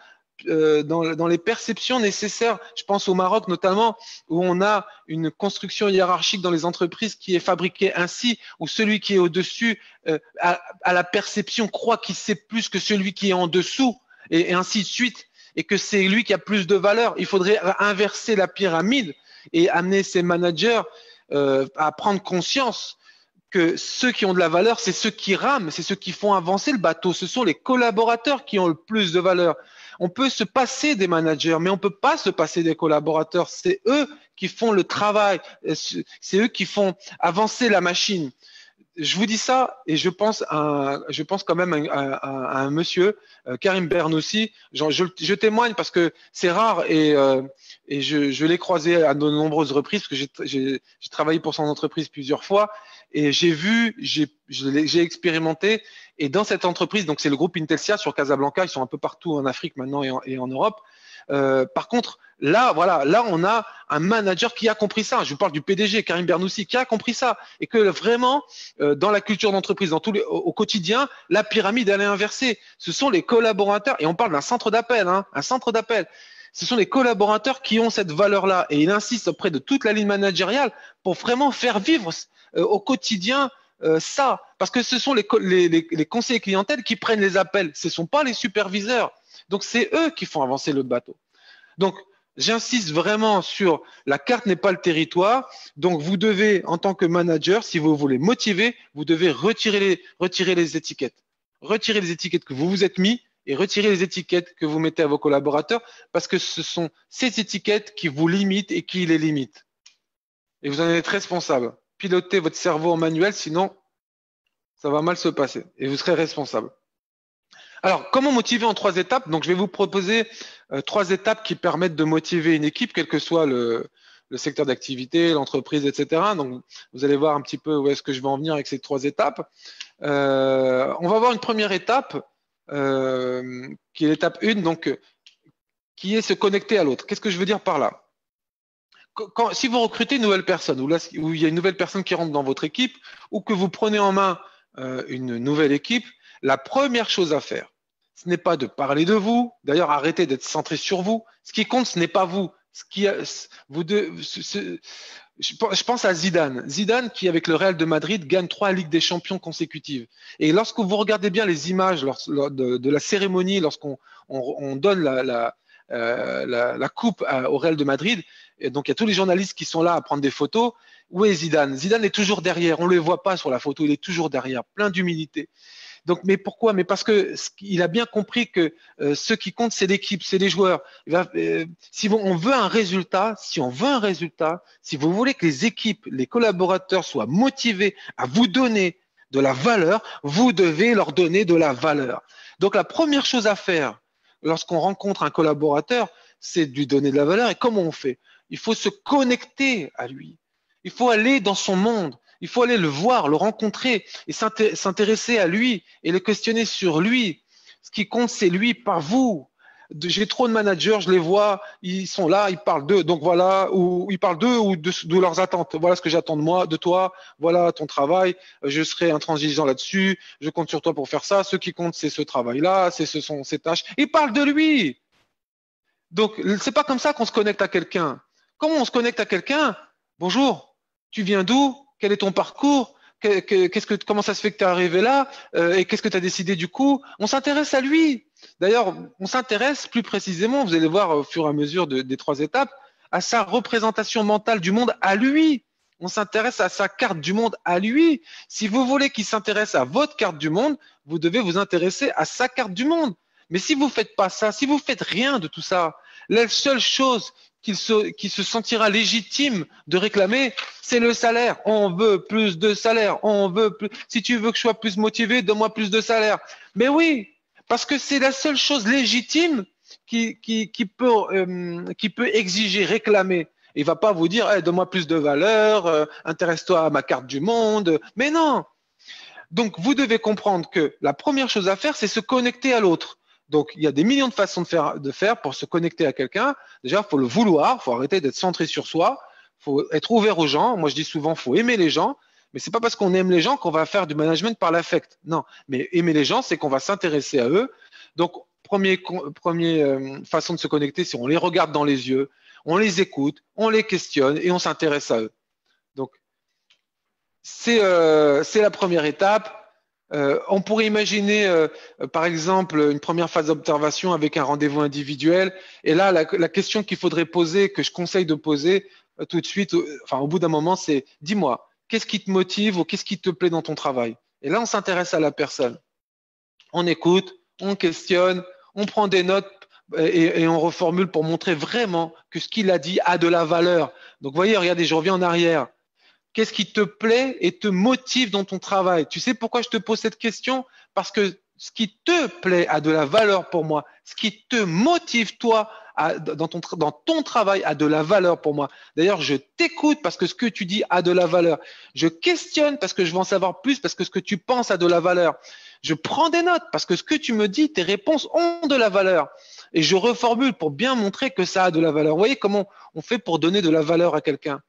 Speaker 1: dans les perceptions nécessaires. Je pense au Maroc notamment, où on a une construction hiérarchique dans les entreprises qui est fabriquée ainsi, où celui qui est au-dessus a la perception, croit qu'il sait plus que celui qui est en dessous, et ainsi de suite, et que c'est lui qui a plus de valeur. Il faudrait inverser la pyramide et amener ces managers à prendre conscience que ceux qui ont de la valeur, c'est ceux qui rament, c'est ceux qui font avancer le bateau. Ce sont les collaborateurs qui ont le plus de valeur. On peut se passer des managers, mais on ne peut pas se passer des collaborateurs. C'est eux qui font le travail, c'est eux qui font avancer la machine. Je vous dis ça et je pense quand même à un monsieur, Karim Bernoussi. Je témoigne parce que c'est rare et je l'ai croisé à de nombreuses reprises parce que j'ai travaillé pour son entreprise plusieurs fois et j'ai vu, j'ai expérimenté. Et dans cette entreprise, donc c'est le groupe Intelsia sur Casablanca, ils sont un peu partout en Afrique maintenant et en Europe. Par contre, là, on a un manager qui a compris ça. Je vous parle du PDG, Karim Bernoussi, qui a compris ça. Et que vraiment, dans la culture d'entreprise, au quotidien, la pyramide, elle est inversée. Ce sont les collaborateurs, et on parle d'un centre d'appel, hein, un centre d'appel. Ce sont les collaborateurs qui ont cette valeur-là. Et il insiste auprès de toute la ligne managériale pour vraiment faire vivre au quotidien ça. Parce que ce sont les conseillers clientèle qui prennent les appels. Ce ne sont pas les superviseurs. Donc, c'est eux qui font avancer le bateau. Donc, j'insiste vraiment sur la carte n'est pas le territoire. Donc, vous devez, en tant que manager, si vous voulez motiver, vous devez retirer les étiquettes. Retirer les étiquettes que vous vous êtes mis et retirer les étiquettes que vous mettez à vos collaborateurs parce que ce sont ces étiquettes qui vous limitent et qui les limitent. Et vous en êtes responsable. Pilotez votre cerveau en manuel, sinon, ça va mal se passer et vous serez responsable. Alors, comment motiver en 3 étapes? Donc, je vais vous proposer 3 étapes qui permettent de motiver une équipe, quel que soit le secteur d'activité, l'entreprise, etc. Donc, vous allez voir un petit peu où est-ce que je vais en venir avec ces 3 étapes. On va voir une première étape, qui est l'étape 1, donc, qui est se connecter à l'autre. Qu'est-ce que je veux dire par là? Si vous recrutez une nouvelle personne, ou il y a une nouvelle personne qui rentre dans votre équipe, ou que vous prenez en main une nouvelle équipe, la première chose à faire, ce n'est pas de parler de vous. D'ailleurs, arrêtez d'être centré sur vous. Ce qui compte, ce n'est pas vous. Je pense à Zidane. Zidane qui, avec le Real de Madrid, gagne 3 Ligues des Champions consécutives. Et lorsque vous regardez bien les images de la cérémonie, lorsqu'on donne la coupe au Real de Madrid, et donc il y a tous les journalistes qui sont là à prendre des photos. Où est Zidane? Zidane est toujours derrière. On ne le voit pas sur la photo. Il est toujours derrière, plein d'humilité. Donc, mais pourquoi? Mais parce que il a bien compris que ce qui compte, c'est l'équipe, c'est les joueurs. Si on veut un résultat, si vous voulez que les équipes, les collaborateurs soient motivés à vous donner de la valeur, vous devez leur donner de la valeur. Donc, la première chose à faire lorsqu'on rencontre un collaborateur, c'est de lui donner de la valeur. Et comment on fait? Il faut se connecter à lui. Il faut aller dans son monde. Il faut aller le voir, le rencontrer et s'intéresser à lui et le questionner sur lui. Ce qui compte, c'est lui, pas vous. J'ai trop de managers, je les vois, ils sont là, ils parlent d'eux, donc voilà, ou ils parlent d'eux ou de leurs attentes. Voilà ce que j'attends de moi, de toi, voilà ton travail, je serai intransigeant là-dessus, je compte sur toi pour faire ça. Ce qui compte, c'est ce travail-là, ce sont ces tâches. Ils parlent de lui. Donc, c'est pas comme ça qu'on se connecte à quelqu'un. Comment on se connecte à quelqu'un? Bonjour, tu viens d'où? quel est ton parcours, comment ça se fait que tu es arrivé là, et qu'est-ce que tu as décidé du coup. On s'intéresse à lui. D'ailleurs, on s'intéresse plus précisément, vous allez voir au fur et à mesure des 3 étapes, à sa représentation mentale du monde à lui. On s'intéresse à sa carte du monde à lui. Si vous voulez qu'il s'intéresse à votre carte du monde, vous devez vous intéresser à sa carte du monde. Mais si vous ne faites pas ça, si vous ne faites rien de tout ça, la seule chose qui se sentira légitime de réclamer, c'est le salaire. On veut plus de salaire. On veut plus. Si tu veux que je sois plus motivé, donne-moi plus de salaire. Mais oui, parce que c'est la seule chose légitime qui peut exiger, réclamer. Il va pas vous dire, hey, donne-moi plus de valeur, intéresse-toi à ma carte du monde. Mais non. Donc, vous devez comprendre que la première chose à faire, c'est se connecter à l'autre. Donc, il y a des millions de façons de faire pour se connecter à quelqu'un. Déjà, il faut le vouloir, il faut arrêter d'être centré sur soi, il faut être ouvert aux gens. Moi, je dis souvent, il faut aimer les gens, mais c'est pas parce qu'on aime les gens qu'on va faire du management par l'affect. Non, mais aimer les gens, c'est qu'on va s'intéresser à eux. Donc, première façon de se connecter, c'est on les regarde dans les yeux, on les écoute, on les questionne et on s'intéresse à eux. Donc, c'est la première étape. On pourrait imaginer, par exemple, une première phase d'observation avec un rendez-vous individuel. Et là, la question qu'il faudrait poser, que je conseille de poser tout de suite, enfin, au bout d'un moment, c'est dis-moi, qu'est-ce qui te motive ou qu'est-ce qui te plaît dans ton travail? Et là, on s'intéresse à la personne. On écoute, on questionne, on prend des notes et on reformule pour montrer vraiment que ce qu'il a dit a de la valeur. Donc, vous voyez, regardez, je reviens en arrière. Qu'est-ce qui te plaît et te motive dans ton travail? Tu sais pourquoi je te pose cette question? Parce que ce qui te plaît a de la valeur pour moi. Ce qui te motive, toi, dans ton travail a de la valeur pour moi. D'ailleurs, je t'écoute parce que ce que tu dis a de la valeur. Je questionne parce que je veux en savoir plus, parce que ce que tu penses a de la valeur. Je prends des notes parce que ce que tu me dis, tes réponses ont de la valeur. Et je reformule pour bien montrer que ça a de la valeur. Vous voyez comment on fait pour donner de la valeur à quelqu'un?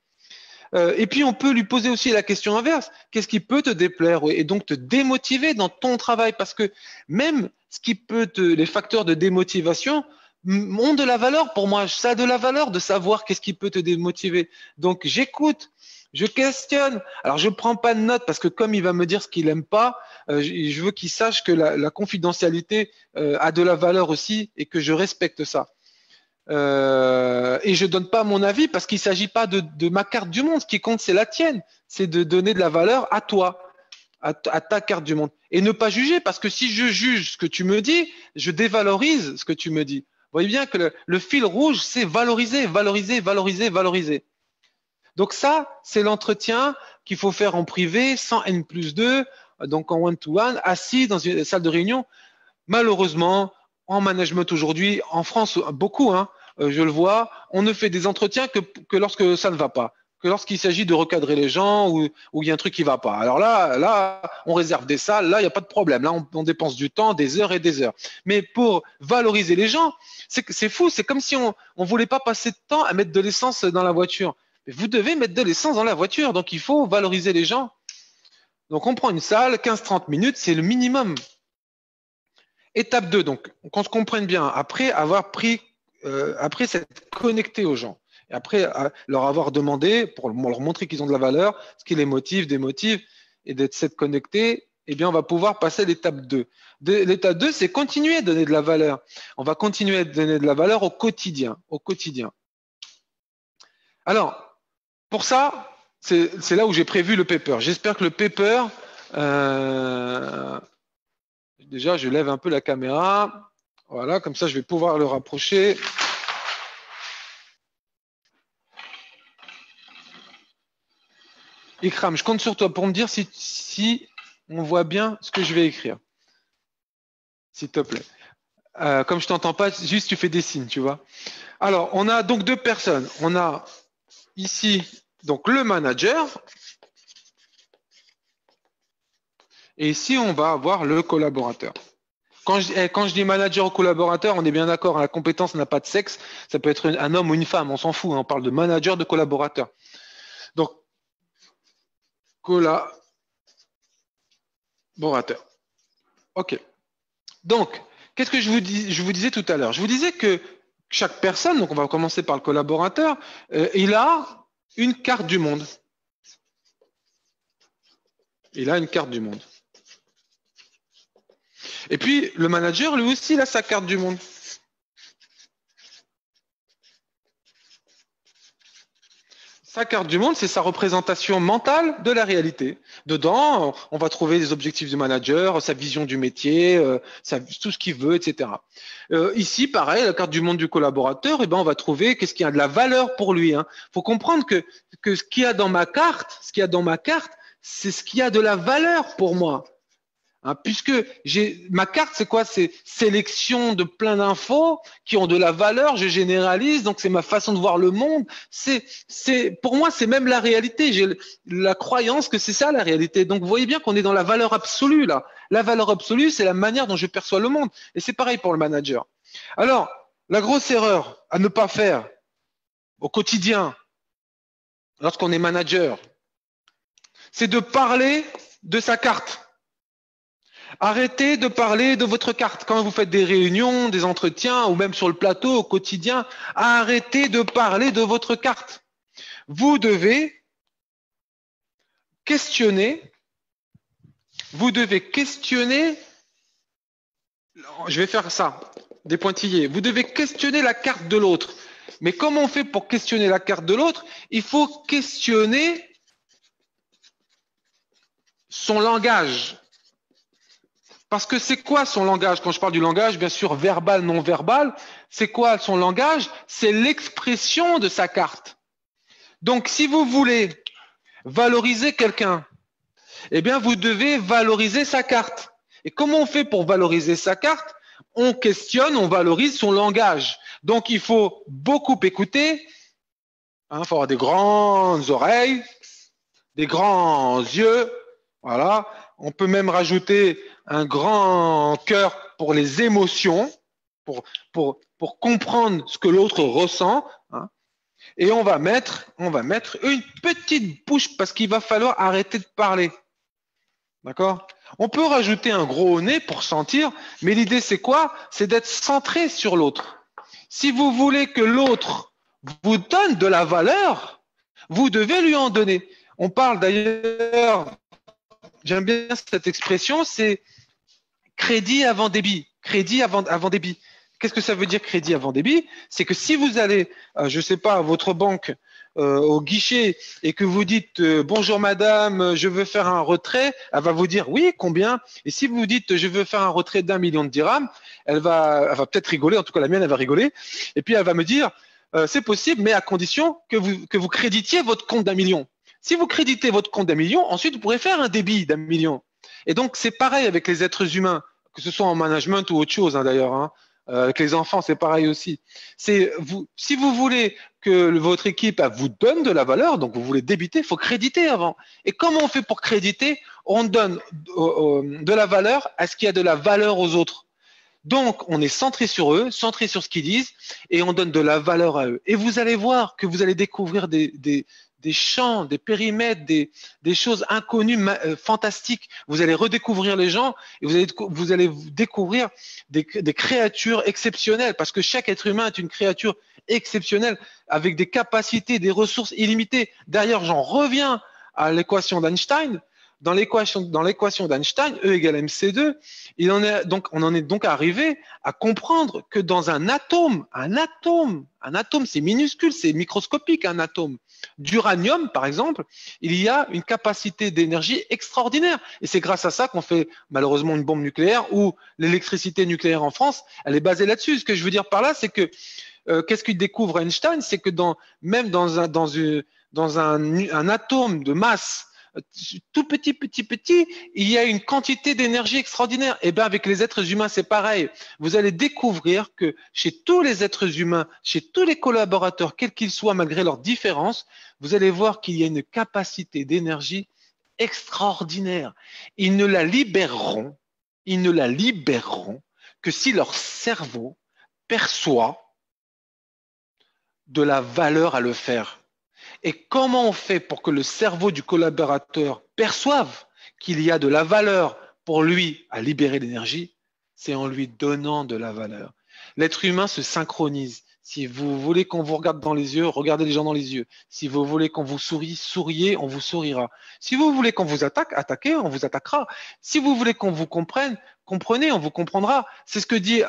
Speaker 1: Et puis, on peut lui poser aussi la question inverse. Qu'est-ce qui peut te déplaire et donc te démotiver dans ton travail? Parce que même ce qui les facteurs de démotivation ont de la valeur pour moi. Ça a de la valeur de savoir qu'est-ce qui peut te démotiver. Donc, j'écoute, je questionne. Alors, je prends pas de notes parce que comme il va me dire ce qu'il aime pas, je veux qu'il sache que la confidentialité a de la valeur aussi et que je respecte ça. Et je donne pas mon avis parce qu'il s'agit pas de ma carte du monde. Ce qui compte, c'est la tienne. C'est de donner de la valeur à toi, à ta carte du monde. Et ne pas juger parce que si je juge ce que tu me dis, je dévalorise ce que tu me dis. Vous voyez bien que le fil rouge, c'est valoriser, valoriser, valoriser, valoriser. Donc ça, c'est l'entretien qu'il faut faire en privé, sans N+2, donc en one-to-one, assis dans une salle de réunion. Malheureusement, en management aujourd'hui, en France, beaucoup, hein, je le vois, on ne fait des entretiens que lorsque ça ne va pas, que lorsqu'il s'agit de recadrer les gens ou il y a un truc qui ne va pas. Alors là, on réserve des salles, là, il n'y a pas de problème. Là, on dépense du temps, des heures et des heures. Mais pour valoriser les gens, c'est fou, c'est comme si on ne voulait pas passer de temps à mettre de l'essence dans la voiture. Mais vous devez mettre de l'essence dans la voiture, donc il faut valoriser les gens. Donc on prend une salle, 15-30 minutes, c'est le minimum. Étape 2, donc qu'on se comprenne bien, après avoir après s'être connecté aux gens, et après leur avoir demandé, pour leur montrer qu'ils ont de la valeur, ce qui les motive, démotive, et d'être s'être connecté, eh bien on va pouvoir passer à l'étape 2. L'étape 2, c'est continuer à donner de la valeur. On va continuer à donner de la valeur au quotidien. Alors, pour ça, c'est là où j'ai prévu le paper. J'espère que le paper, déjà, je lève un peu la caméra. Voilà, comme ça, je vais pouvoir le rapprocher. Ikram, je compte sur toi pour me dire si on voit bien ce que je vais écrire. S'il te plaît. Comme je t'entends pas, juste tu fais des signes, tu vois. Alors, on a donc 2 personnes. On a ici donc le manager. Et ici, on va avoir le collaborateur. Quand je dis manager ou collaborateur, on est bien d'accord, la compétence n'a pas de sexe. Ça peut être un homme ou une femme, on s'en fout. On parle de manager, de collaborateur. Donc, collaborateur. OK. Donc, qu'est-ce que je vous disais tout à l'heure? Je vous disais que chaque personne, donc on va commencer par le collaborateur, il a une carte du monde. Il a une carte du monde. Et puis, le manager, lui aussi, il a sa carte du monde. Sa carte du monde, c'est sa représentation mentale de la réalité. Dedans, on va trouver les objectifs du manager, sa vision du métier, tout ce qu'il veut, etc. Ici, pareil, la carte du monde du collaborateur, on va trouver qu'est-ce qui a de la valeur pour lui. Faut comprendre que ce qu'il y a dans ma carte, c'est ce qui a de la valeur pour moi. Puisque ma carte, c'est quoi? C'est sélection de plein d'infos qui ont de la valeur, je généralise, donc c'est ma façon de voir le monde. Pour moi, c'est même la réalité. J'ai la croyance que c'est ça la réalité. Donc vous voyez bien qu'on est dans la valeur absolue là. La valeur absolue, c'est la manière dont je perçois le monde. Et c'est pareil pour le manager. Alors, la grosse erreur à ne pas faire au quotidien, lorsqu'on est manager, c'est de parler de sa carte. Arrêtez de parler de votre carte. Quand vous faites des réunions, des entretiens ou même sur le plateau au quotidien, arrêtez de parler de votre carte. Vous devez questionner, je vais faire ça, des pointillés. Vous devez questionner la carte de l'autre. Mais comment on fait pour questionner la carte de l'autre? Il faut questionner son langage. Parce que c'est quoi son langage? Quand je parle du langage, bien sûr, verbal, non verbal, c'est quoi son langage? C'est l'expression de sa carte. Donc, si vous voulez valoriser quelqu'un, eh bien, vous devez valoriser sa carte. Et comment on fait pour valoriser sa carte? On questionne, on valorise son langage. Donc, il faut beaucoup écouter. Il faut avoir des grandes oreilles, des grands yeux. Voilà. On peut même rajouter un grand cœur pour les émotions, pour comprendre ce que l'autre ressent. Et on va mettre une petite bouche parce qu'il va falloir arrêter de parler. D'accord? On peut rajouter un gros nez pour sentir, mais l'idée c'est quoi? C'est d'être centré sur l'autre. Si vous voulez que l'autre vous donne de la valeur, vous devez lui en donner. On parle d'ailleurs, j'aime bien cette expression, c'est crédit avant débit. Crédit avant débit. Qu'est-ce que ça veut dire crédit avant débit? C'est que si vous allez, je ne sais pas, à votre banque, au guichet, et que vous dites bonjour madame, je veux faire un retrait, elle va vous dire oui, combien? Et si vous dites je veux faire un retrait d'1 million de dirhams, elle va peut-être rigoler, en tout cas la mienne, elle va rigoler, et puis elle va me dire c'est possible, mais à condition que vous créditiez votre compte d'1 million. Si vous créditez votre compte d'1 million, ensuite vous pourrez faire un débit d'1 million. Et donc c'est pareil avec les êtres humains, que ce soit en management ou autre chose d'ailleurs. Avec les enfants, c'est pareil aussi. Si vous voulez que votre équipe vous donne de la valeur, donc vous voulez débiter, il faut créditer avant. Et comment on fait pour créditer? On donne de la valeur à ce qui a de la valeur aux autres. Donc, on est centré sur eux, centré sur ce qu'ils disent, et on donne de la valeur à eux. Et vous allez voir que vous allez découvrir des champs, des périmètres, des choses inconnues, fantastiques. Vous allez redécouvrir les gens et vous allez découvrir des créatures exceptionnelles parce que chaque être humain est une créature exceptionnelle avec des capacités, des ressources illimitées. D'ailleurs, j'en reviens à l'équation d'Einstein. Dans l'équation d'Einstein, E égale mc2, on en est donc arrivé à comprendre que dans un atome, c'est minuscule, c'est microscopique, un atome d'uranium, par exemple, il y a une capacité d'énergie extraordinaire. Et c'est grâce à ça qu'on fait malheureusement une bombe nucléaire ou l'électricité nucléaire en France, elle est basée là-dessus. Ce que je veux dire par là, c'est que qu'est-ce qu'il découvre Einstein? C'est que même dans un atome de masse tout petit, il y a une quantité d'énergie extraordinaire. Et bien avec les êtres humains, c'est pareil. Vous allez découvrir que chez tous les êtres humains, chez tous les collaborateurs, quels qu'ils soient, malgré leurs différences, vous allez voir qu'il y a une capacité d'énergie extraordinaire. Ils ne la libéreront que si leur cerveau perçoit de la valeur à le faire. Et comment on fait pour que le cerveau du collaborateur perçoive qu'il y a de la valeur pour lui à libérer l'énergie? C'est en lui donnant de la valeur. L'être humain se synchronise. Si vous voulez qu'on vous regarde dans les yeux, regardez les gens dans les yeux. Si vous voulez qu'on vous sourie, souriez, on vous sourira. Si vous voulez qu'on vous attaque, attaquez, on vous attaquera. Si vous voulez qu'on vous comprenne, comprenez, on vous comprendra. C'est ce que dit.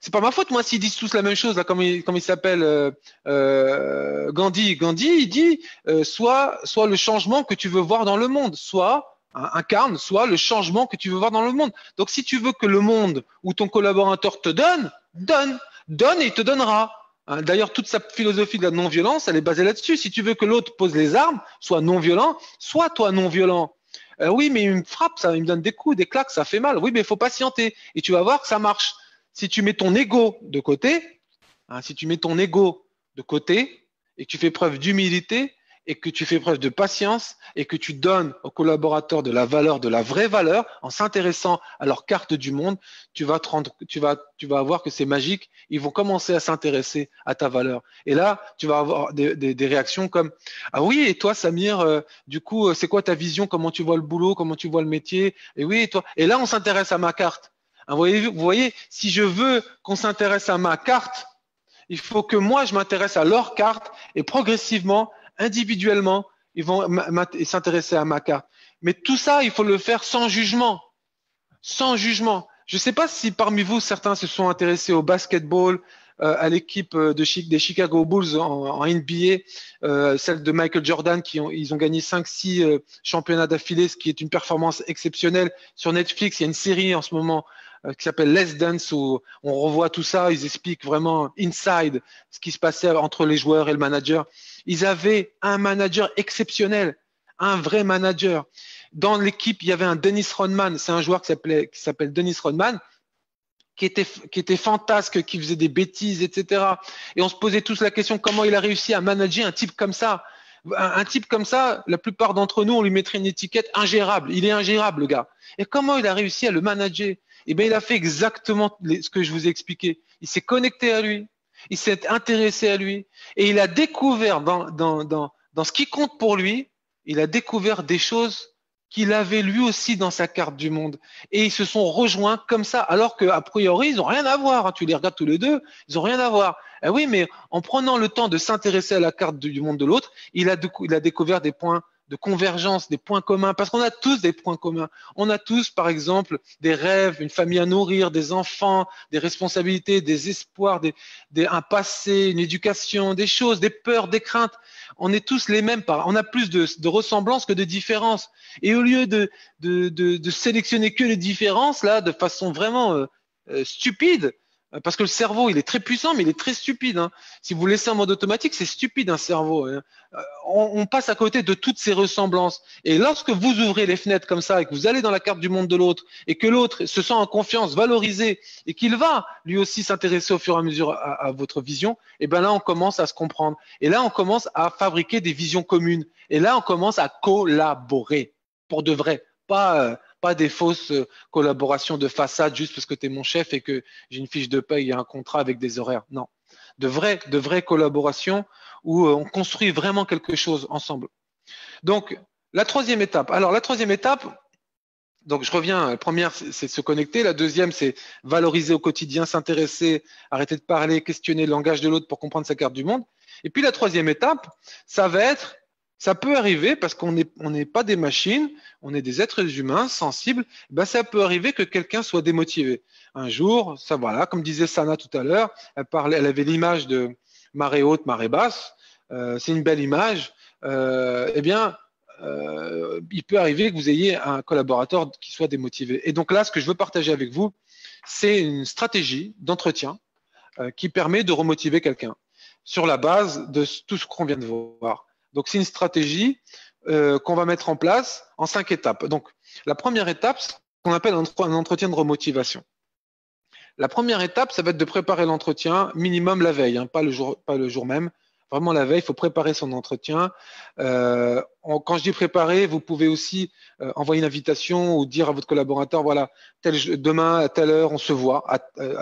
Speaker 1: C'est pas ma faute, moi, s'ils disent tous la même chose, là, comme il s'appelle Gandhi. Gandhi, il dit soit le changement que tu veux voir dans le monde, soit incarne, soit le changement que tu veux voir dans le monde. Donc, si tu veux que le monde ou ton collaborateur te donne et il te donnera. D'ailleurs, toute sa philosophie de la non-violence, elle est basée là-dessus. Si tu veux que l'autre pose les armes, soit non-violent, soit toi non-violent. Oui, mais il me frappe, ça, il me donne des coups, des claques, ça fait mal. Oui, mais il faut patienter et tu vas voir que ça marche. Si tu mets ton ego de côté, si tu mets ton ego de côté et que tu fais preuve d'humilité et que tu fais preuve de patience et que tu donnes aux collaborateurs de la valeur, de la vraie valeur, en s'intéressant à leur carte du monde, tu vas voir que c'est magique. Ils vont commencer à s'intéresser à ta valeur. Et là, tu vas avoir des réactions comme ah oui, et toi, Samir, du coup, c'est quoi ta vision? Comment tu vois le boulot? Comment tu vois le métier? Et oui, et toi? Et là, on s'intéresse à ma carte. Vous voyez, si je veux qu'on s'intéresse à ma carte, il faut que moi, je m'intéresse à leur carte et progressivement, individuellement, ils vont s'intéresser à ma carte. Mais tout ça, il faut le faire sans jugement. Sans jugement. Je ne sais pas si parmi vous, certains se sont intéressés au basketball, à l'équipe des Chicago Bulls en NBA, celle de Michael Jordan, ils ont gagné 5-6 championnats d'affilée, ce qui est une performance exceptionnelle. Sur Netflix, il y a une série en ce moment qui s'appelle Let's Dance, où on revoit tout ça, ils expliquent vraiment inside ce qui se passait entre les joueurs et le manager. Ils avaient un manager exceptionnel, un vrai manager. Dans l'équipe, il y avait un Dennis Rodman, c'est un joueur qui s'appelle Dennis Rodman, qui était fantasque, qui faisait des bêtises, etc. Et on se posait tous la question, comment il a réussi à manager un type comme ça? Un type comme ça, la plupart d'entre nous, on lui mettrait une étiquette ingérable. Il est ingérable, le gars. Et comment il a réussi à le manager? Eh bien, il a fait exactement ce que je vous ai expliqué. Il s'est connecté à lui, il s'est intéressé à lui, et il a découvert dans ce qui compte pour lui, il a découvert des choses qu'il avait lui aussi dans sa carte du monde. Et ils se sont rejoints comme ça, alors qu'a priori, ils n'ont rien à voir. Tu les regardes tous les deux, ils n'ont rien à voir. Eh oui, mais en prenant le temps de s'intéresser à la carte du monde de l'autre, il a découvert des points de convergence, des points communs, parce qu'on a tous des points communs. On a tous, par exemple, des rêves, une famille à nourrir, des enfants, des responsabilités, des espoirs, un passé, une éducation, des choses, des peurs, des craintes. On est tous les mêmes. On a plus de ressemblances que de différences. Et au lieu de sélectionner que les différences, là, de façon vraiment stupide, parce que le cerveau, il est très puissant, mais il est très stupide. Hein. Si vous laissez en mode automatique, c'est stupide un cerveau. Hein. On passe à côté de toutes ces ressemblances. Et lorsque vous ouvrez les fenêtres comme ça et que vous allez dans la carte du monde de l'autre et que l'autre se sent en confiance, valorisé et qu'il va lui aussi s'intéresser au fur et à mesure à votre vision, et ben là, on commence à se comprendre. Et là, on commence à fabriquer des visions communes. Et là, on commence à collaborer pour de vrai. Pas des fausses collaborations de façade juste parce que tu es mon chef et que j'ai une fiche de paye et un contrat avec des horaires. Non. De vraies collaborations où on construit vraiment quelque chose ensemble. Donc, la troisième étape. Alors, la troisième étape, donc je reviens, la première, c'est se connecter. La deuxième, c'est valoriser au quotidien, s'intéresser, arrêter de parler, questionner le langage de l'autre pour comprendre sa carte du monde. Et puis, la troisième étape, ça peut arriver parce qu'on n'est pas des machines, on est des êtres humains sensibles. Ben ça peut arriver que quelqu'un soit démotivé. Un jour, ça voilà, comme disait Sana tout à l'heure, elle avait l'image de marée haute, marée basse. C'est une belle image. Il peut arriver que vous ayez un collaborateur qui soit démotivé. Et donc là, ce que je veux partager avec vous, c'est une stratégie d'entretien qui permet de remotiver quelqu'un sur la base de tout ce qu'on vient de voir. Donc, c'est une stratégie qu'on va mettre en place en 5 étapes. Donc, la première étape, c'est ce qu'on appelle un entretien de remotivation. La première étape, ça va être de préparer l'entretien minimum la veille, hein, pas le jour même. Vraiment la veille, il faut préparer son entretien. Quand je dis préparer, vous pouvez aussi envoyer une invitation ou dire à votre collaborateur, voilà, demain à telle heure, on se voit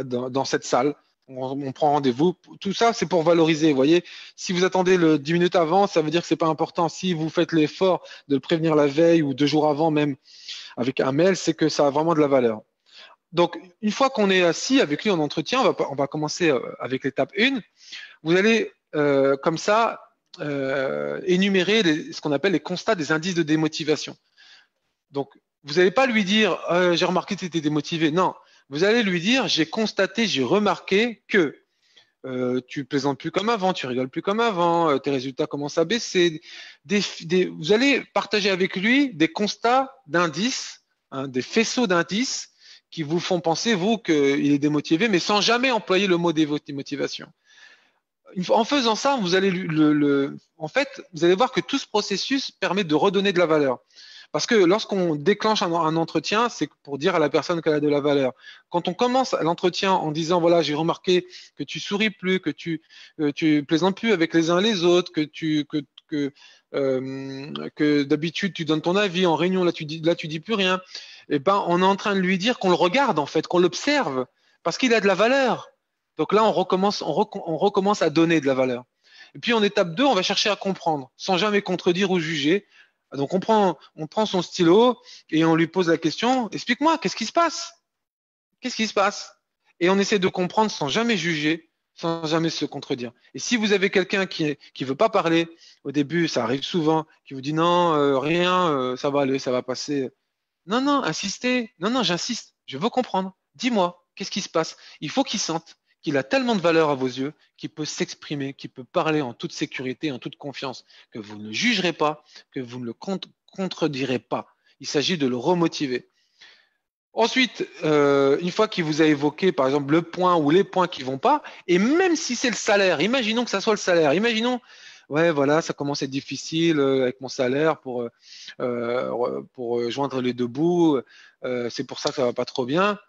Speaker 1: dans cette salle. On prend rendez-vous. Tout ça, c'est pour valoriser. Vous voyez, si vous attendez 10 minutes avant, ça veut dire que c'est pas important. Si vous faites l'effort de le prévenir la veille ou 2 jours avant, même avec un mail, c'est que ça a vraiment de la valeur. Donc, une fois qu'on est assis avec lui en entretien, on va commencer avec l'étape 1. Vous allez, comme ça, énumérer ce qu'on appelle les constats des indices de démotivation. Donc, vous n'allez pas lui dire j'ai remarqué que tu étais démotivé. Non, vous allez lui dire j'ai constaté, j'ai remarqué que tu plaisantes plus comme avant, tu rigoles plus comme avant, tes résultats commencent à baisser. Vous allez partager avec lui des constats d'indices, hein, des faisceaux d'indices qui vous font penser, vous, qu'il est démotivé, mais sans jamais employer le mot démotivation. En faisant ça, vous allez en fait, vous allez voir que tout ce processus permet de redonner de la valeur. Parce que lorsqu'on déclenche un entretien, c'est pour dire à la personne qu'elle a de la valeur. Quand on commence l'entretien en disant voilà, j'ai remarqué que tu souris plus, que tu plaisantes plus avec les uns les autres, que d'habitude tu donnes ton avis en réunion, là tu dis plus rien. Et ben on est en train de lui dire qu'on le regarde en fait, qu'on l'observe, parce qu'il a de la valeur. Donc là on recommence à donner de la valeur. Et puis en étape 2, on va chercher à comprendre, sans jamais contredire ou juger. Donc on prend son stylo et on lui pose la question, explique-moi, qu'est-ce qui se passe? Qu'est-ce qui se passe? Et on essaie de comprendre sans jamais juger, sans jamais se contredire. Et si vous avez quelqu'un qui veut pas parler, au début, ça arrive souvent, qui vous dit non, rien, ça va aller, ça va passer. Non, non, insistez. Non, non, j'insiste. Je veux comprendre. Dis-moi, qu'est-ce qui se passe? Il faut qu'il sente qu'il a tellement de valeur à vos yeux, qu'il peut s'exprimer, qu'il peut parler en toute sécurité, en toute confiance, que vous ne le jugerez pas, que vous ne le contredirez pas. Il s'agit de le remotiver. Ensuite, une fois qu'il vous a évoqué, par exemple, le point ou les points qui vont pas, et même si c'est le salaire, imaginons que ça soit le salaire, imaginons, ouais, voilà, ça commence à être difficile avec mon salaire pour joindre les deux bouts, c'est pour ça que ça va pas trop bien.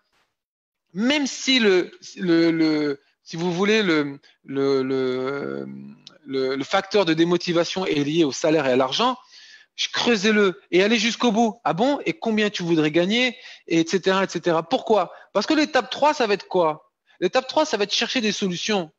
Speaker 1: Même si si vous voulez, le facteur de démotivation est lié au salaire et à l'argent, creusez-le et allez jusqu'au bout. Ah bon? Et combien tu voudrais gagner? Et etc., etc. Pourquoi? Parce que l'étape 3, ça va être quoi? L'étape 3, ça va être chercher des solutions.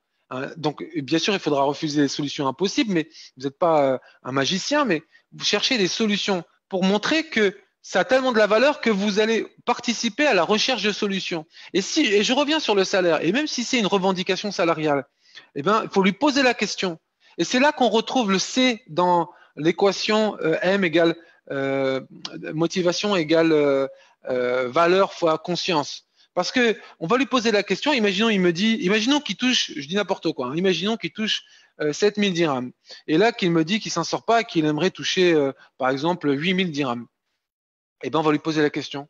Speaker 1: Donc, bien sûr, il faudra refuser les solutions impossibles, mais vous n'êtes pas un magicien, mais vous cherchez des solutions pour montrer que ça a tellement de la valeur que vous allez participer à la recherche de solutions. Et je reviens sur le salaire, et même si c'est une revendication salariale, eh ben, il faut lui poser la question. Et c'est là qu'on retrouve le C dans l'équation M égale motivation égale valeur fois conscience. Parce que on va lui poser la question, imaginons qu'il touche, je dis n'importe quoi, hein, imaginons qu'il touche 7000 dirhams. Et là, qu'il me dit qu'il s'en sort pas, qu'il aimerait toucher, par exemple, 8000 dirhams. Eh ben, on va lui poser la question.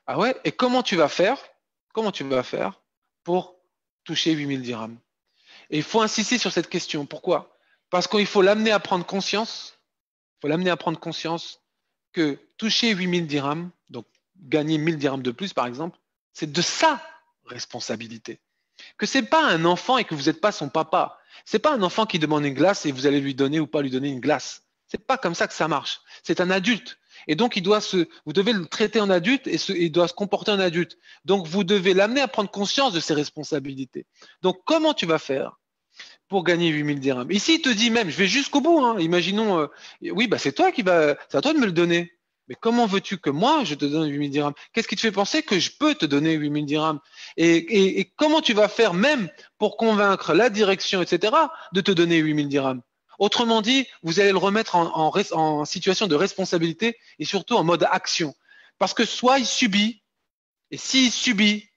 Speaker 1: Ah ouais, et comment tu vas faire pour toucher 8000 dirhams? Et il faut insister sur cette question. Pourquoi? Parce qu'il faut l'amener à prendre conscience. Que toucher 8000 dirhams, donc gagner 1000 dirhams de plus, par exemple, c'est de sa responsabilité. Que c'est pas un enfant et que vous n'êtes pas son papa. C'est pas un enfant qui demande une glace et vous allez lui donner ou pas lui donner une glace. C'est pas comme ça que ça marche. C'est un adulte. Et donc, vous devez le traiter en adulte et il doit se comporter en adulte. Donc, vous devez l'amener à prendre conscience de ses responsabilités. Donc, comment tu vas faire pour gagner 8000 dirhams? Ici, il te dit même, je vais jusqu'au bout, hein. Imaginons, oui, bah, c'est à toi de me le donner. Mais comment veux-tu que moi, je te donne 8000 dirhams? Qu'est-ce qui te fait penser que je peux te donner 8000 dirhams? Et comment tu vas faire même pour convaincre la direction, etc., de te donner 8000 dirhams? Autrement dit, vous allez le remettre en situation de responsabilité et surtout en mode action. Parce que soit il subit, et s'il subit,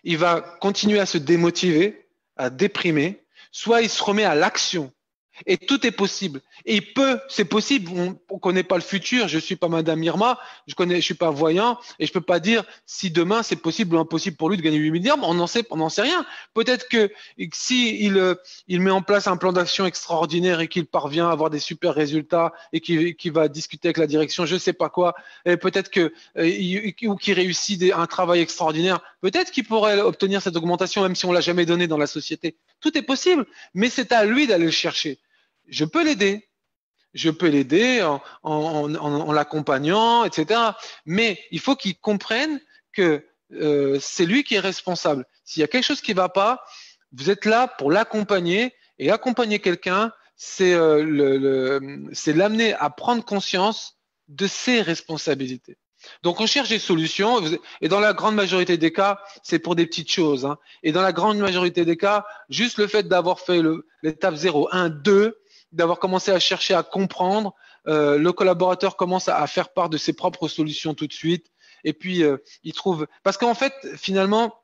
Speaker 1: il va continuer à se démotiver, à déprimer, soit il se remet à l'action. Et tout est possible. Et c'est possible. On ne connaît pas le futur. Je suis pas Madame Irma. Je suis pas voyant. Et je peux pas dire si demain c'est possible ou impossible pour lui de gagner 8 milliards. On n'en sait rien. Peut-être que si il met en place un plan d'action extraordinaire et qu'il parvient à avoir des super résultats et qu'il va discuter avec la direction, je sais pas quoi. Et peut-être ou qu'il réussit un travail extraordinaire. Peut-être qu'il pourrait obtenir cette augmentation même si on l'a jamais donné dans la société. Tout est possible. Mais c'est à lui d'aller le chercher. Je peux l'aider en l'accompagnant, etc. Mais il faut qu'il comprenne que c'est lui qui est responsable. S'il y a quelque chose qui ne va pas, vous êtes là pour l'accompagner. Et accompagner quelqu'un, c'est l'amener à prendre conscience de ses responsabilités. Donc, on cherche des solutions et dans la grande majorité des cas, c'est pour des petites choses. Hein. Et dans la grande majorité des cas, juste le fait d'avoir fait l'étape 0, 1, 2, d'avoir commencé à chercher à comprendre, le collaborateur commence à faire part de ses propres solutions tout de suite. Et puis, il trouve… Parce qu'en fait, finalement,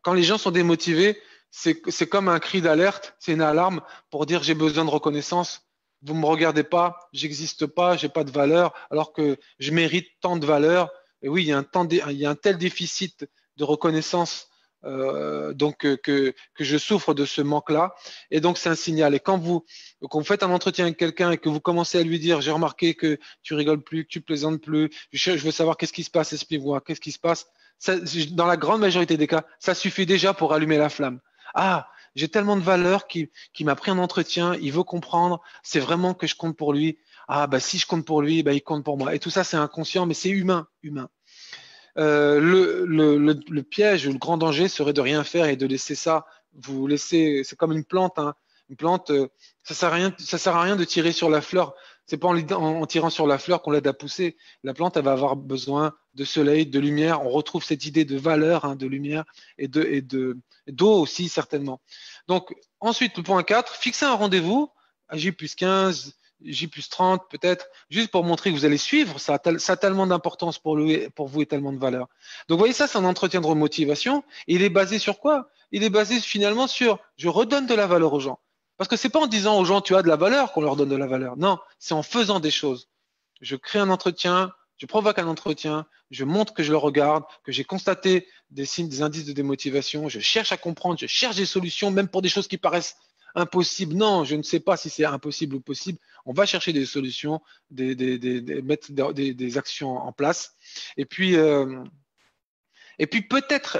Speaker 1: quand les gens sont démotivés, c'est comme un cri d'alerte, c'est une alarme pour dire j'ai besoin de reconnaissance. Vous me regardez pas, j'existe pas, j'ai pas de valeur, alors que je mérite tant de valeur. Et oui, il y a un tel déficit de reconnaissance, que je souffre de ce manque-là. Et donc c'est un signal. Et quand vous faites un entretien avec quelqu'un et que vous commencez à lui dire j'ai remarqué que tu rigoles plus, que tu plaisantes plus, je veux savoir qu'est-ce qui se passe, explique-moi, qu'est-ce qui se passe. Ça, dans la grande majorité des cas, ça suffit déjà pour allumer la flamme. Ah, j'ai tellement de valeur qui m'a pris un entretien, il veut comprendre, c'est vraiment que je compte pour lui. Ah, bah si je compte pour lui, bah, il compte pour moi. Et tout ça, c'est inconscient, mais c'est humain, humain. Le piège ou le grand danger serait de rien faire et de laisser ça. Vous laissez, c'est comme une plante. Hein. Une plante, ça sert à rien de tirer sur la fleur. C'est pas en tirant sur la fleur qu'on l'aide à pousser. La plante, elle va avoir besoin de soleil, de lumière. On retrouve cette idée de valeur, hein, de lumière et d'eau aussi certainement. Donc ensuite, le point 4, fixer un rendez-vous à J+15, J+30 peut-être, juste pour montrer que vous allez suivre, ça a tellement d'importance pour vous et tellement de valeur. Donc vous voyez, ça c'est un entretien de remotivation. Il est basé sur quoi? Il est basé finalement sur je redonne de la valeur aux gens. Parce que c'est pas en disant aux gens tu as de la valeur qu'on leur donne de la valeur. Non, c'est en faisant des choses. Je crée un entretien, je provoque un entretien, je montre que je le regarde, que j'ai constaté des signes, des indices de démotivation, je cherche à comprendre, je cherche des solutions, même pour des choses qui paraissent impossibles. Non, je ne sais pas si c'est impossible ou possible. On va chercher des solutions, mettre des actions en place. Et puis peut-être,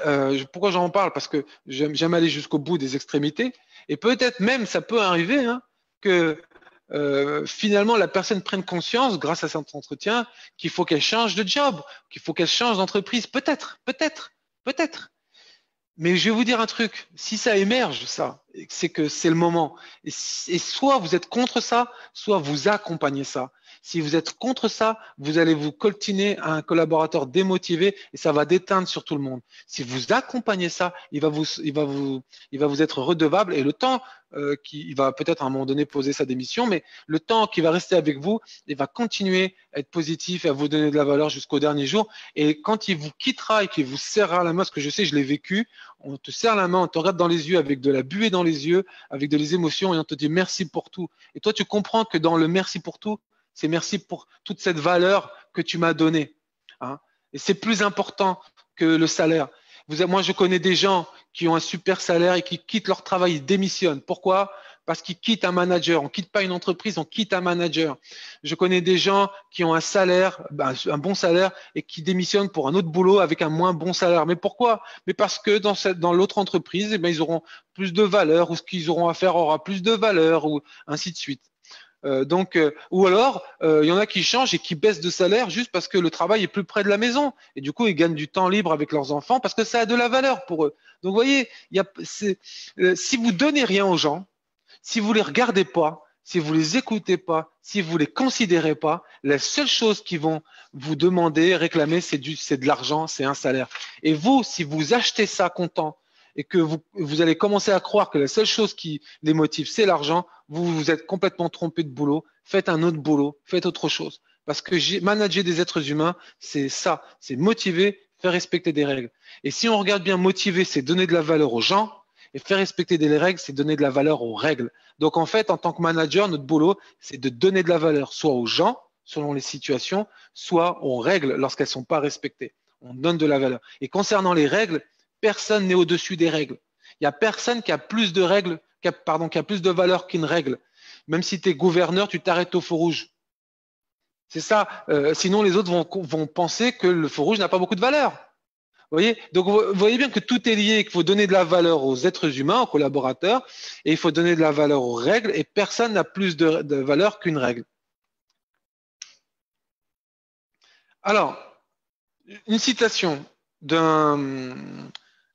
Speaker 1: pourquoi j'en parle? Parce que j'aime aller jusqu'au bout des extrémités. Et peut-être même, ça peut arriver, hein, que finalement la personne prenne conscience, grâce à cet entretien, qu'il faut qu'elle change de job, qu'il faut qu'elle change d'entreprise. Peut-être, peut-être, peut-être. Mais je vais vous dire un truc, si ça émerge, ça, c'est que c'est le moment. Et soit vous êtes contre ça, soit vous accompagnez ça. Si vous êtes contre ça, vous allez vous coltiner à un collaborateur démotivé et ça va déteindre sur tout le monde. Si vous accompagnez ça, il va vous être redevable et le temps il va peut-être à un moment donné poser sa démission, mais le temps qui va rester avec vous, il va continuer à être positif et à vous donner de la valeur jusqu'au dernier jour. Et quand il vous quittera et qu'il vous serrera la main, ce que je sais, je l'ai vécu, on te serre la main, on te regarde dans les yeux avec de la buée dans les yeux, avec de les émotions et on te dit merci pour tout. Et toi, tu comprends que dans le merci pour tout, c'est merci pour toute cette valeur que tu m'as donnée. Hein. Et c'est plus important que le salaire. Moi, je connais des gens qui ont un super salaire et qui quittent leur travail, ils démissionnent. Pourquoi? Parce qu'ils quittent un manager. On quitte pas une entreprise, on quitte un manager. Je connais des gens qui ont un salaire, un bon salaire, et qui démissionnent pour un autre boulot avec un moins bon salaire. Mais pourquoi? Mais parce que dans l'autre entreprise, ils auront plus de valeur, ou ce qu'ils auront à faire aura plus de valeur, ou ainsi de suite. Ou alors, il y en a qui changent et qui baissent de salaire juste parce que le travail est plus près de la maison. Et du coup, ils gagnent du temps libre avec leurs enfants parce que ça a de la valeur pour eux. Donc, vous voyez, si vous donnez rien aux gens, si vous les regardez pas, si vous les écoutez pas, si vous les considérez pas, la seule chose qu'ils vont vous demander, réclamer, c'est de l'argent, c'est un salaire. Et vous, si vous achetez ça content, et que vous allez commencer à croire que la seule chose qui les motive, c'est l'argent, vous vous êtes complètement trompé de boulot, faites un autre boulot, faites autre chose. Parce que manager des êtres humains, c'est ça, c'est motiver, faire respecter des règles. Et si on regarde bien, motiver, c'est donner de la valeur aux gens, et faire respecter des règles, c'est donner de la valeur aux règles. Donc en fait, en tant que manager, notre boulot, c'est de donner de la valeur soit aux gens, selon les situations, soit aux règles lorsqu'elles ne sont pas respectées. On donne de la valeur. Et concernant les règles, personne n'est au-dessus des règles. Il n'y a personne qui a plus de règles, qui a plus de valeur qu'une règle. Même si tu es gouverneur, tu t'arrêtes au feu rouge. C'est ça. Sinon, les autres vont penser que le feu rouge n'a pas beaucoup de valeur. Vous voyez? Donc, vous voyez bien que tout est lié, qu'il faut donner de la valeur aux êtres humains, aux collaborateurs, et il faut donner de la valeur aux règles, et personne n'a plus de valeur qu'une règle. Alors, une citation d'un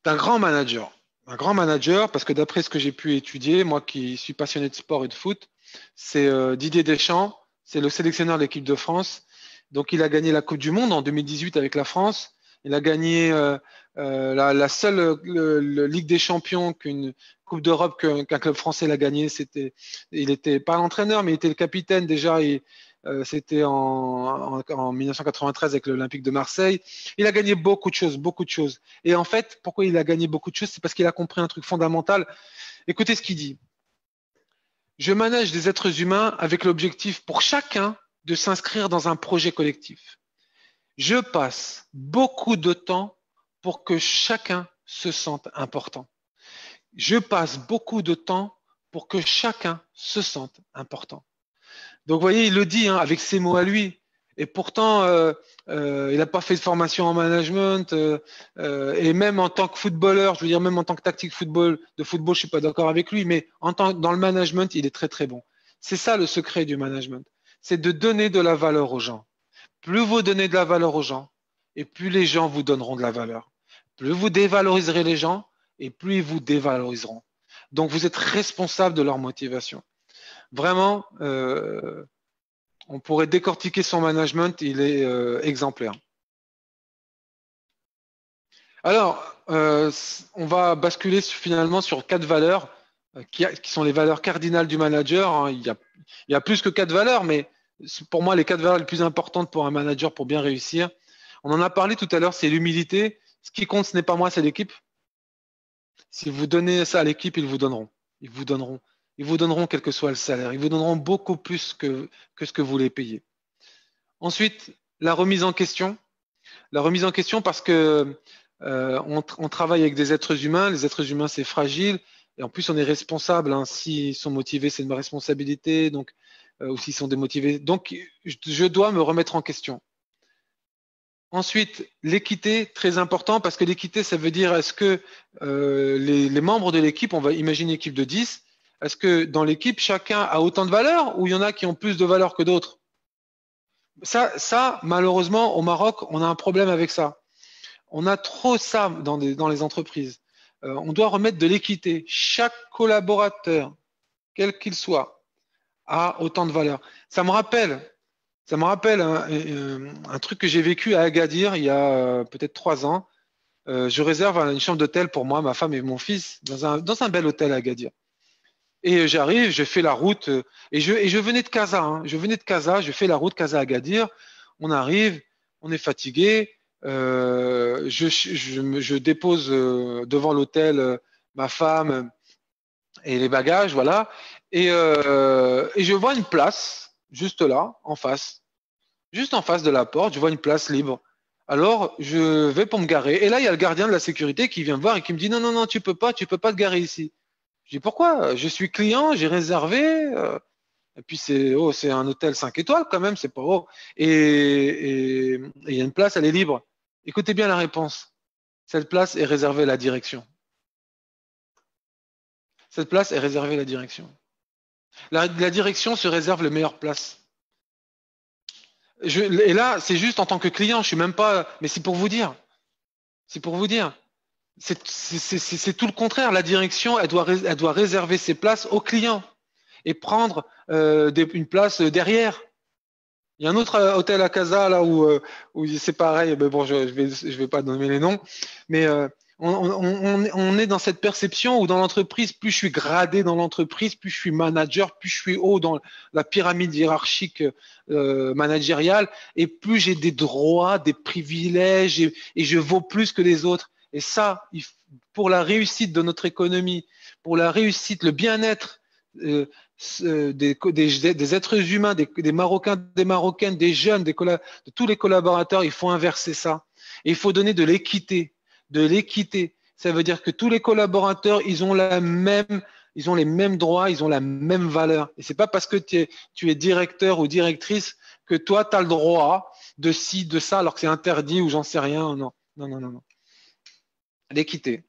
Speaker 1: grand manager. Un grand manager, parce que d'après ce que j'ai pu étudier, moi qui suis passionné de sport et de foot, c'est Didier Deschamps, c'est le sélectionneur de l'équipe de France. Donc, il a gagné la Coupe du Monde en 2018 avec la France. Il a gagné la seule Ligue des Champions qu'une Coupe d'Europe qu'un club français l'a gagné. Il n'était pas l'entraîneur, mais il était le capitaine déjà. C'était en 1993 avec l'Olympique de Marseille. Il a gagné beaucoup de choses, beaucoup de choses. Et en fait, pourquoi il a gagné beaucoup de choses? C'est parce qu'il a compris un truc fondamental. Écoutez ce qu'il dit. Je manage des êtres humains avec l'objectif pour chacun de s'inscrire dans un projet collectif. Je passe beaucoup de temps pour que chacun se sente important. Je passe beaucoup de temps pour que chacun se sente important. Donc, vous voyez, il le dit avec ses mots à lui. Et pourtant, il n'a pas fait de formation en management. Et même en tant que footballeur, je veux dire, même en tant que tactique de football, je ne suis pas d'accord avec lui, mais dans le management, il est très, très bon. C'est ça le secret du management. C'est de donner de la valeur aux gens. Plus vous donnez de la valeur aux gens, et plus les gens vous donneront de la valeur. Plus vous dévaloriserez les gens, et plus ils vous dévaloriseront. Donc, vous êtes responsable de leur motivation. Vraiment, on pourrait décortiquer son management, il est exemplaire. Alors, on va basculer finalement sur 4 valeurs qui sont les valeurs cardinales du manager. Il y a plus que 4 valeurs, mais pour moi, les 4 valeurs les plus importantes pour un manager pour bien réussir. On en a parlé tout à l'heure, c'est l'humilité. Ce qui compte, ce n'est pas moi, c'est l'équipe. Si vous donnez ça à l'équipe, ils vous donneront. Ils vous donneront quel que soit le salaire. Ils vous donneront beaucoup plus que ce que vous les payez. Ensuite, la remise en question. La remise en question parce que on travaille avec des êtres humains. Les êtres humains, c'est fragile. Et en plus, on est responsable. S'ils sont motivés, c'est de ma responsabilité. Donc, ou s'ils sont démotivés. Donc, je dois me remettre en question. Ensuite, l'équité, très important, parce que l'équité, ça veut dire est-ce que les membres de l'équipe, on va imaginer une équipe de 10, est-ce que dans l'équipe, chacun a autant de valeur ou il y en a qui ont plus de valeur que d'autres? Ça, malheureusement, au Maroc, on a un problème avec ça. On a trop ça dans les entreprises. On doit remettre de l'équité. Chaque collaborateur, quel qu'il soit, a autant de valeur. Ça me rappelle un truc que j'ai vécu à Agadir il y a peut-être 3 ans. Je réserve une chambre d'hôtel pour moi, ma femme et mon fils dans un bel hôtel à Agadir. Et j'arrive, je fais la route et je venais de Casa. Je fais la route Casa-Agadir. On arrive, on est fatigué. Je dépose devant l'hôtel ma femme et les bagages, voilà. Et je vois une place juste là, en face. Juste en face de la porte, je vois une place libre. Alors, je vais pour me garer. Et là, il y a le gardien de la sécurité qui vient me voir et qui me dit non, non, non, tu peux pas te garer ici. Je dis pourquoi? Je suis client, j'ai réservé. Et puis c'est un hôtel 5 étoiles quand même, c'est pas haut. Et il y a une place, elle est libre. Écoutez bien la réponse. Cette place est réservée à la direction. Cette place est réservée à la direction. La direction se réserve les meilleures places. Et là, c'est juste en tant que client, je suis même pas. Mais c'est pour vous dire. C'est pour vous dire. C'est tout le contraire. La direction, elle doit réserver ses places aux clients et prendre une place derrière. Il y a un autre hôtel à Casa là où c'est pareil. Mais bon, je vais pas nommer les noms, mais on est dans cette perception où dans l'entreprise, plus je suis gradé dans l'entreprise, plus je suis manager, plus je suis haut dans la pyramide hiérarchique managériale, et plus j'ai des droits, des privilèges, et je vaux plus que les autres. Et ça, pour la réussite de notre économie, pour la réussite, le bien-être des êtres humains, des Marocains, des Marocaines, des jeunes, de tous les collaborateurs, il faut inverser ça. Et il faut donner de l'équité. De l'équité. Ça veut dire que tous les collaborateurs, ils ont les mêmes droits, ils ont la même valeur. Et c'est pas parce que tu es directeur ou directrice que toi, tu as le droit de ci, de ça, alors que c'est interdit ou j'en sais rien. Non, non, non, non, non. L'équité.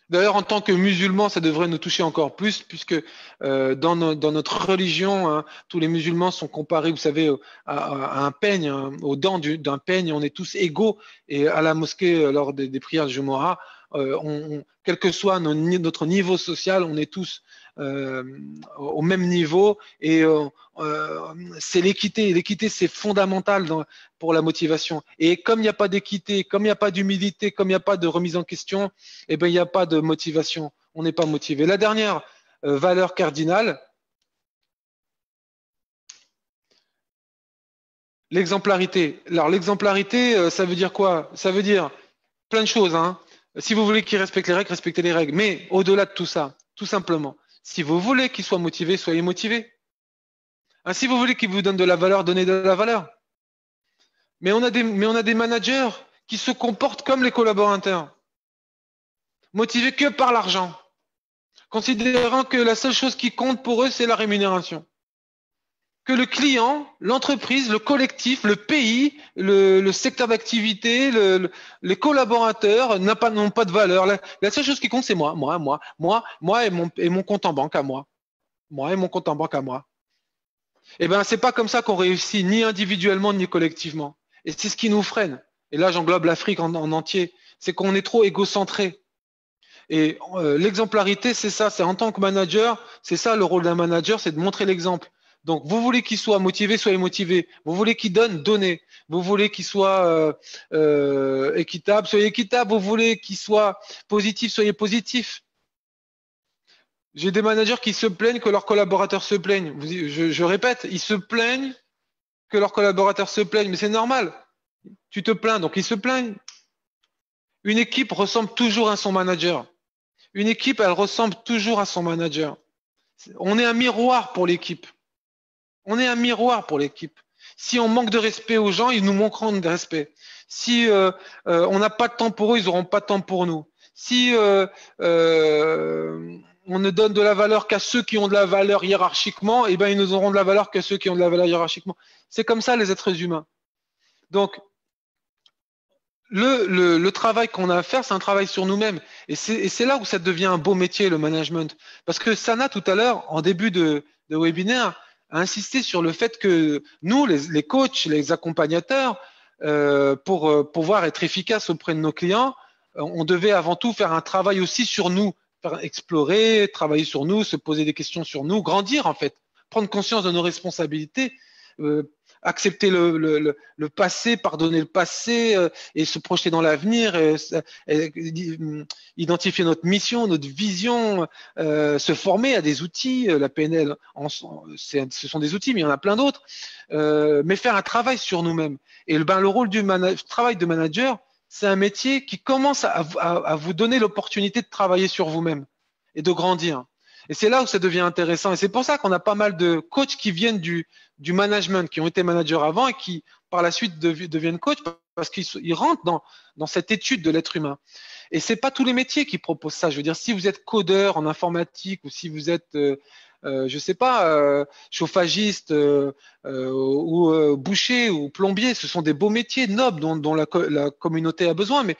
Speaker 1: D'ailleurs, en tant que musulmans, ça devrait nous toucher encore plus, puisque dans notre religion, tous les musulmans sont comparés, vous savez, à un peigne, aux dents d'un peigne. On est tous égaux. Et à la mosquée, lors des prières de Jumu'ah, quel que soit notre niveau social, on est tous au même niveau. Et c'est l'équité. L'équité, c'est fondamental pour la motivation. Et comme il n'y a pas d'équité, comme il n'y a pas d'humilité, comme il n'y a pas de remise en question, eh ben, il n'y a pas de motivation. On n'est pas motivé. La dernière valeur cardinale, l'exemplarité. Alors, l'exemplarité, ça veut dire quoi? Ça veut dire plein de choses, hein. Si vous voulez qu'il respecte les règles, respectez les règles. Mais au-delà de tout ça, tout simplement, si vous voulez qu'il soit motivé, soyez motivé. Hein, si vous voulez qu'il vous donne de la valeur, donnez de la valeur. Mais on a des managers qui se comportent comme les collaborateurs, motivés que par l'argent, considérant que la seule chose qui compte pour eux, c'est la rémunération. Que le client, l'entreprise, le collectif, le pays, le secteur d'activité, les collaborateurs n'ont pas de valeur. La seule chose qui compte, c'est moi et mon compte en banque à moi. Moi et mon compte en banque à moi. Eh bien, c'est pas comme ça qu'on réussit, ni individuellement, ni collectivement. Et c'est ce qui nous freine. Et là, j'englobe l'Afrique en entier. C'est qu'on est trop égocentré. Et l'exemplarité, c'est ça. C'est en tant que manager, c'est ça le rôle d'un manager, c'est de montrer l'exemple. Donc, vous voulez qu'il soit motivé, soyez motivé. Vous voulez qu'il donne, donnez. Vous voulez qu'il soit équitable, soyez équitable. Vous voulez qu'il soit positif, soyez positif. J'ai des managers qui se plaignent que leurs collaborateurs se plaignent. Je répète, ils se plaignent que leurs collaborateurs se plaignent, mais c'est normal. Tu te plains, donc ils se plaignent. Une équipe ressemble toujours à son manager. Une équipe, elle ressemble toujours à son manager. On est un miroir pour l'équipe. On est un miroir pour l'équipe. Si on manque de respect aux gens, ils nous manqueront de respect. Si on n'a pas de temps pour eux, ils n'auront pas de temps pour nous. Si on ne donne de la valeur qu'à ceux qui ont de la valeur hiérarchiquement, eh ben, ils nous auront de la valeur que ceux qui ont de la valeur hiérarchiquement. C'est comme ça les êtres humains. Donc, le travail qu'on a à faire, c'est un travail sur nous-mêmes. Et c'est là où ça devient un beau métier, le management. Parce que Sana, tout à l'heure, en début de webinaire, a insisté sur le fait que nous, les coachs, les accompagnateurs, pour pouvoir être efficaces auprès de nos clients, on devait avant tout faire un travail aussi sur nous, faire explorer, travailler sur nous, se poser des questions sur nous, grandir en fait, prendre conscience de nos responsabilités, accepter le passé, pardonner le passé et se projeter dans l'avenir, identifier notre mission, notre vision, se former à des outils. La PNL, ce sont des outils, mais il y en a plein d'autres. Mais faire un travail sur nous-mêmes. Et le rôle du travail de manager, c'est un métier qui commence à vous donner l'opportunité de travailler sur vous-même et de grandir. Et c'est là où ça devient intéressant. Et c'est pour ça qu'on a pas mal de coachs qui viennent du management, qui ont été managers avant et qui, par la suite, deviennent coachs parce qu'ils rentrent dans cette étude de l'être humain. Et c'est pas tous les métiers qui proposent ça. Je veux dire, si vous êtes codeur en informatique ou si vous êtes, je sais pas, chauffagiste ou boucher ou plombier, ce sont des beaux métiers nobles dont la communauté a besoin, mais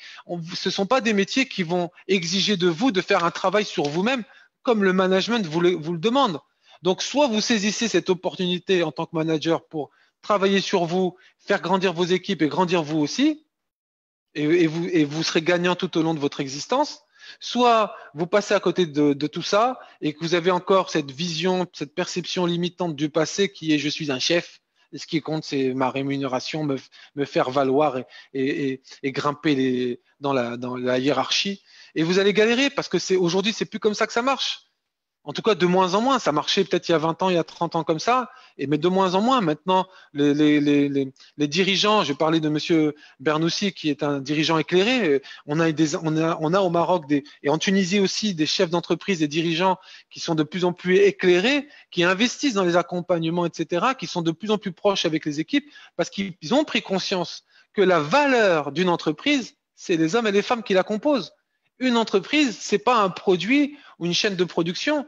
Speaker 1: ce sont pas des métiers qui vont exiger de vous de faire un travail sur vous-même comme le management vous le demande. Donc, soit vous saisissez cette opportunité en tant que manager pour travailler sur vous, faire grandir vos équipes et grandir vous aussi, et vous serez gagnant tout au long de votre existence, soit vous passez à côté de tout ça et que vous avez encore cette vision, cette perception limitante du passé qui est je suis un chef, et ce qui compte c'est ma rémunération, me faire valoir et grimper dans la hiérarchie. Et vous allez galérer parce que aujourd'hui, c'est plus comme ça que ça marche. En tout cas, de moins en moins. Ça marchait peut-être il y a 20 ans, il y a 30 ans comme ça, mais de moins en moins. Maintenant, les dirigeants, je parlais de Monsieur Bernoussi, qui est un dirigeant éclairé. On a au Maroc et en Tunisie aussi des chefs d'entreprise, des dirigeants qui sont de plus en plus éclairés, qui investissent dans les accompagnements, etc., qui sont de plus en plus proches avec les équipes parce qu'ils ont pris conscience que la valeur d'une entreprise, c'est les hommes et les femmes qui la composent. Une entreprise, c'est pas un produit ou une chaîne de production.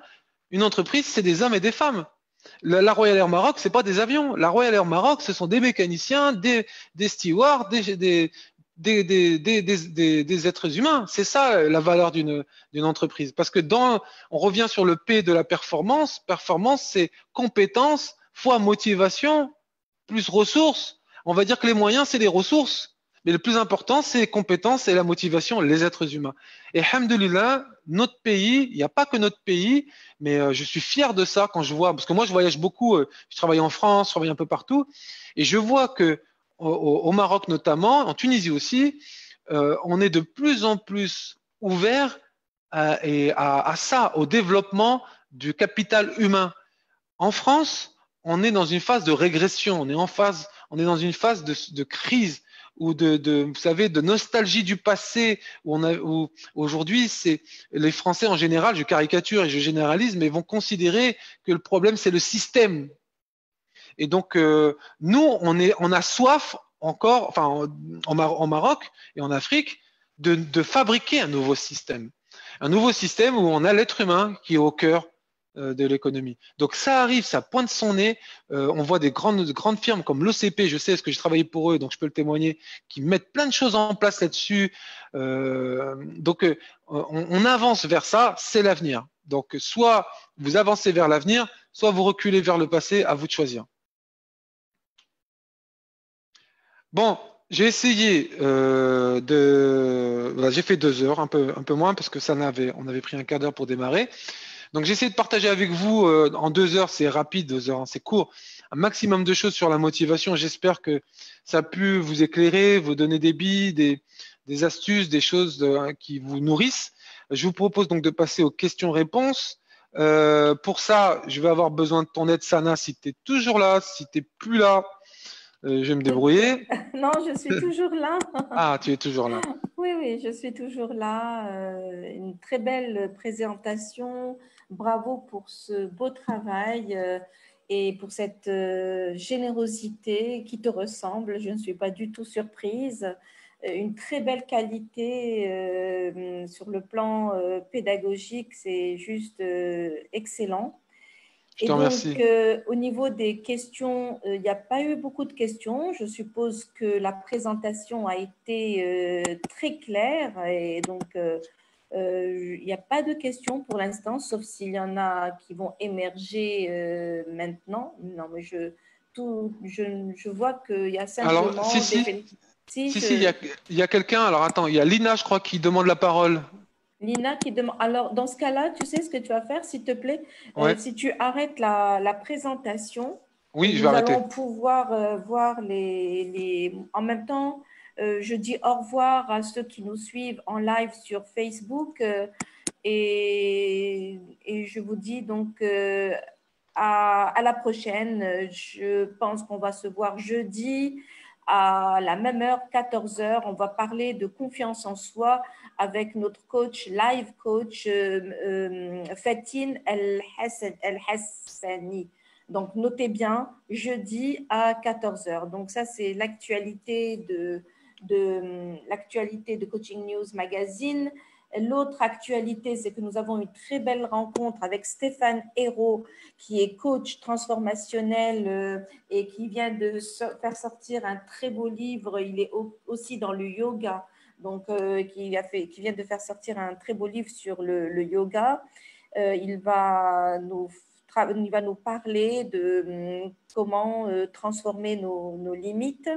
Speaker 1: Une entreprise, c'est des hommes et des femmes. La Royal Air Maroc, c'est pas des avions. La Royal Air Maroc, ce sont des mécaniciens, des stewards, des êtres humains. C'est ça la valeur d'une entreprise. Parce que on revient sur le P de la performance. Performance, c'est compétence fois motivation plus ressources. On va dire que les moyens, c'est les ressources. Mais le plus important, c'est les compétences et la motivation, les êtres humains. Et alhamdoulilah, notre pays, il n'y a pas que notre pays, mais je suis fier de ça quand je vois, parce que moi je voyage beaucoup, je travaille en France, je travaille un peu partout, et je vois que au Maroc notamment, en Tunisie aussi, on est de plus en plus ouvert à ça, au développement du capital humain. En France, on est dans une phase de régression, on est dans une phase de crise ou vous savez, de nostalgie du passé où aujourd'hui, c'est les Français en général, je caricature et je généralise, mais vont considérer que le problème c'est le système. Et donc nous, on a soif encore, enfin en Maroc et en Afrique, de fabriquer un nouveau système où on a l'être humain qui est au cœur de l'économie. Donc ça arrive, ça pointe son nez. On voit des grandes firmes comme l'OCP, je sais, parce que j'ai travaillé pour eux, donc je peux le témoigner, qui mettent plein de choses en place là-dessus. Donc on avance vers ça, c'est l'avenir. Donc soit vous avancez vers l'avenir, soit vous reculez vers le passé, à vous de choisir. Bon, j'ai essayé voilà, j'ai fait 2 heures, un peu moins, parce que on avait pris un quart d'heure pour démarrer. Donc j'ai essayé de partager avec vous en 2 heures, c'est rapide, 2 heures, hein, c'est court, un maximum de choses sur la motivation. J'espère que ça a pu vous éclairer, vous donner des billes, des astuces, des choses qui vous nourrissent. Je vous propose donc de passer aux questions-réponses. Pour ça, je vais avoir besoin de ton aide, Sana, si tu es toujours là, si tu n'es plus là, je vais me débrouiller.
Speaker 2: Non, je suis toujours là.
Speaker 1: Ah, tu es toujours là.
Speaker 2: Oui, oui, je suis toujours là. Une très belle présentation. Bravo pour ce beau travail et pour cette générosité qui te ressemble. Je ne suis pas du tout surprise. Une très belle qualité sur le plan pédagogique, c'est juste excellent.
Speaker 1: Je
Speaker 2: Et
Speaker 1: te
Speaker 2: donc,
Speaker 1: remercie.
Speaker 2: au niveau des questions, il n'y a pas eu beaucoup de questions. Je suppose que la présentation a été très claire et donc il n'y a pas de questions pour l'instant, sauf s'il y en a qui vont émerger maintenant. Non, mais je vois qu'il y a
Speaker 1: Alors,
Speaker 2: simplement des Si,
Speaker 1: il y a quelqu'un. Alors, attends, il y a Lina, je crois, qui demande la parole.
Speaker 2: Lina qui demande. Alors, dans ce cas-là, tu sais ce que tu vas faire, s'il te plaît,
Speaker 1: Ouais.
Speaker 2: si tu arrêtes la présentation,
Speaker 1: Oui, je vais
Speaker 2: nous
Speaker 1: arrêter.
Speaker 2: allons pouvoir voir En même temps, je dis au revoir à ceux qui nous suivent en live sur Facebook et je vous dis donc à la prochaine. Je pense qu'on va se voir jeudi à la même heure, 14 heures. On va parler de confiance en soi avec notre coach, live coach, Fatin El Hassani. Donc, notez bien, jeudi à 14 heures. Donc, ça, c'est l'actualité l'actualité de Coaching News Magazine. L'autre actualité, c'est que nous avons une très belle rencontre avec Stéphane Hérault, qui est coach transformationnel et qui vient de faire sortir un très beau livre. Il est aussi dans le yoga, donc qui vient de faire sortir un très beau livre sur le yoga. Il va nous parler de comment transformer nos limites.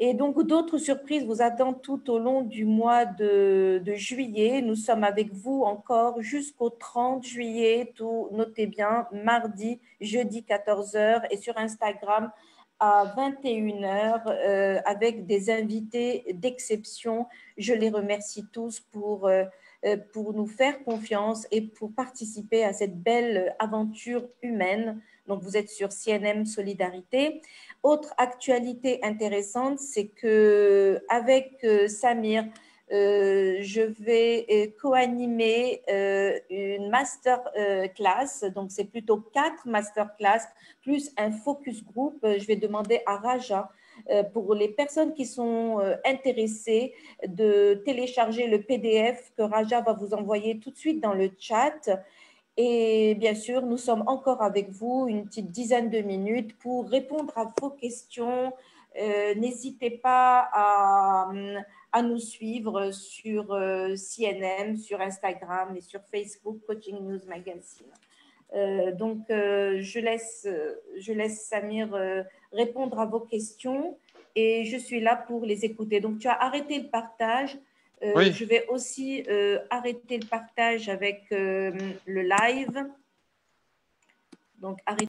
Speaker 2: Et donc, d'autres surprises vous attendent tout au long du mois de juillet. Nous sommes avec vous encore jusqu'au 30 juillet. Tout, notez bien, mardi, jeudi 14 heures et sur Instagram à 21 heures avec des invités d'exception. Je les remercie tous pour nous faire confiance et pour participer à cette belle aventure humaine. Donc, vous êtes sur CNM Solidarité. Autre actualité intéressante, c'est que avec Samir, je vais co-animer une master class. Donc, c'est plutôt 4 master class plus un focus group. Je vais demander à Raja, pour les personnes qui sont intéressées, de télécharger le PDF que Raja va vous envoyer tout de suite dans le chat. Et bien sûr, nous sommes encore avec vous une petite dizaine de minutes pour répondre à vos questions. N'hésitez pas à nous suivre sur CNM, sur Instagram et sur Facebook, Coaching News Magazine. Donc, je laisse Samir répondre à vos questions et je suis là pour les écouter. Donc, tu as arrêté le partage.
Speaker 1: Oui.
Speaker 2: Je vais aussi arrêter le partage avec le live. Donc, arrêter.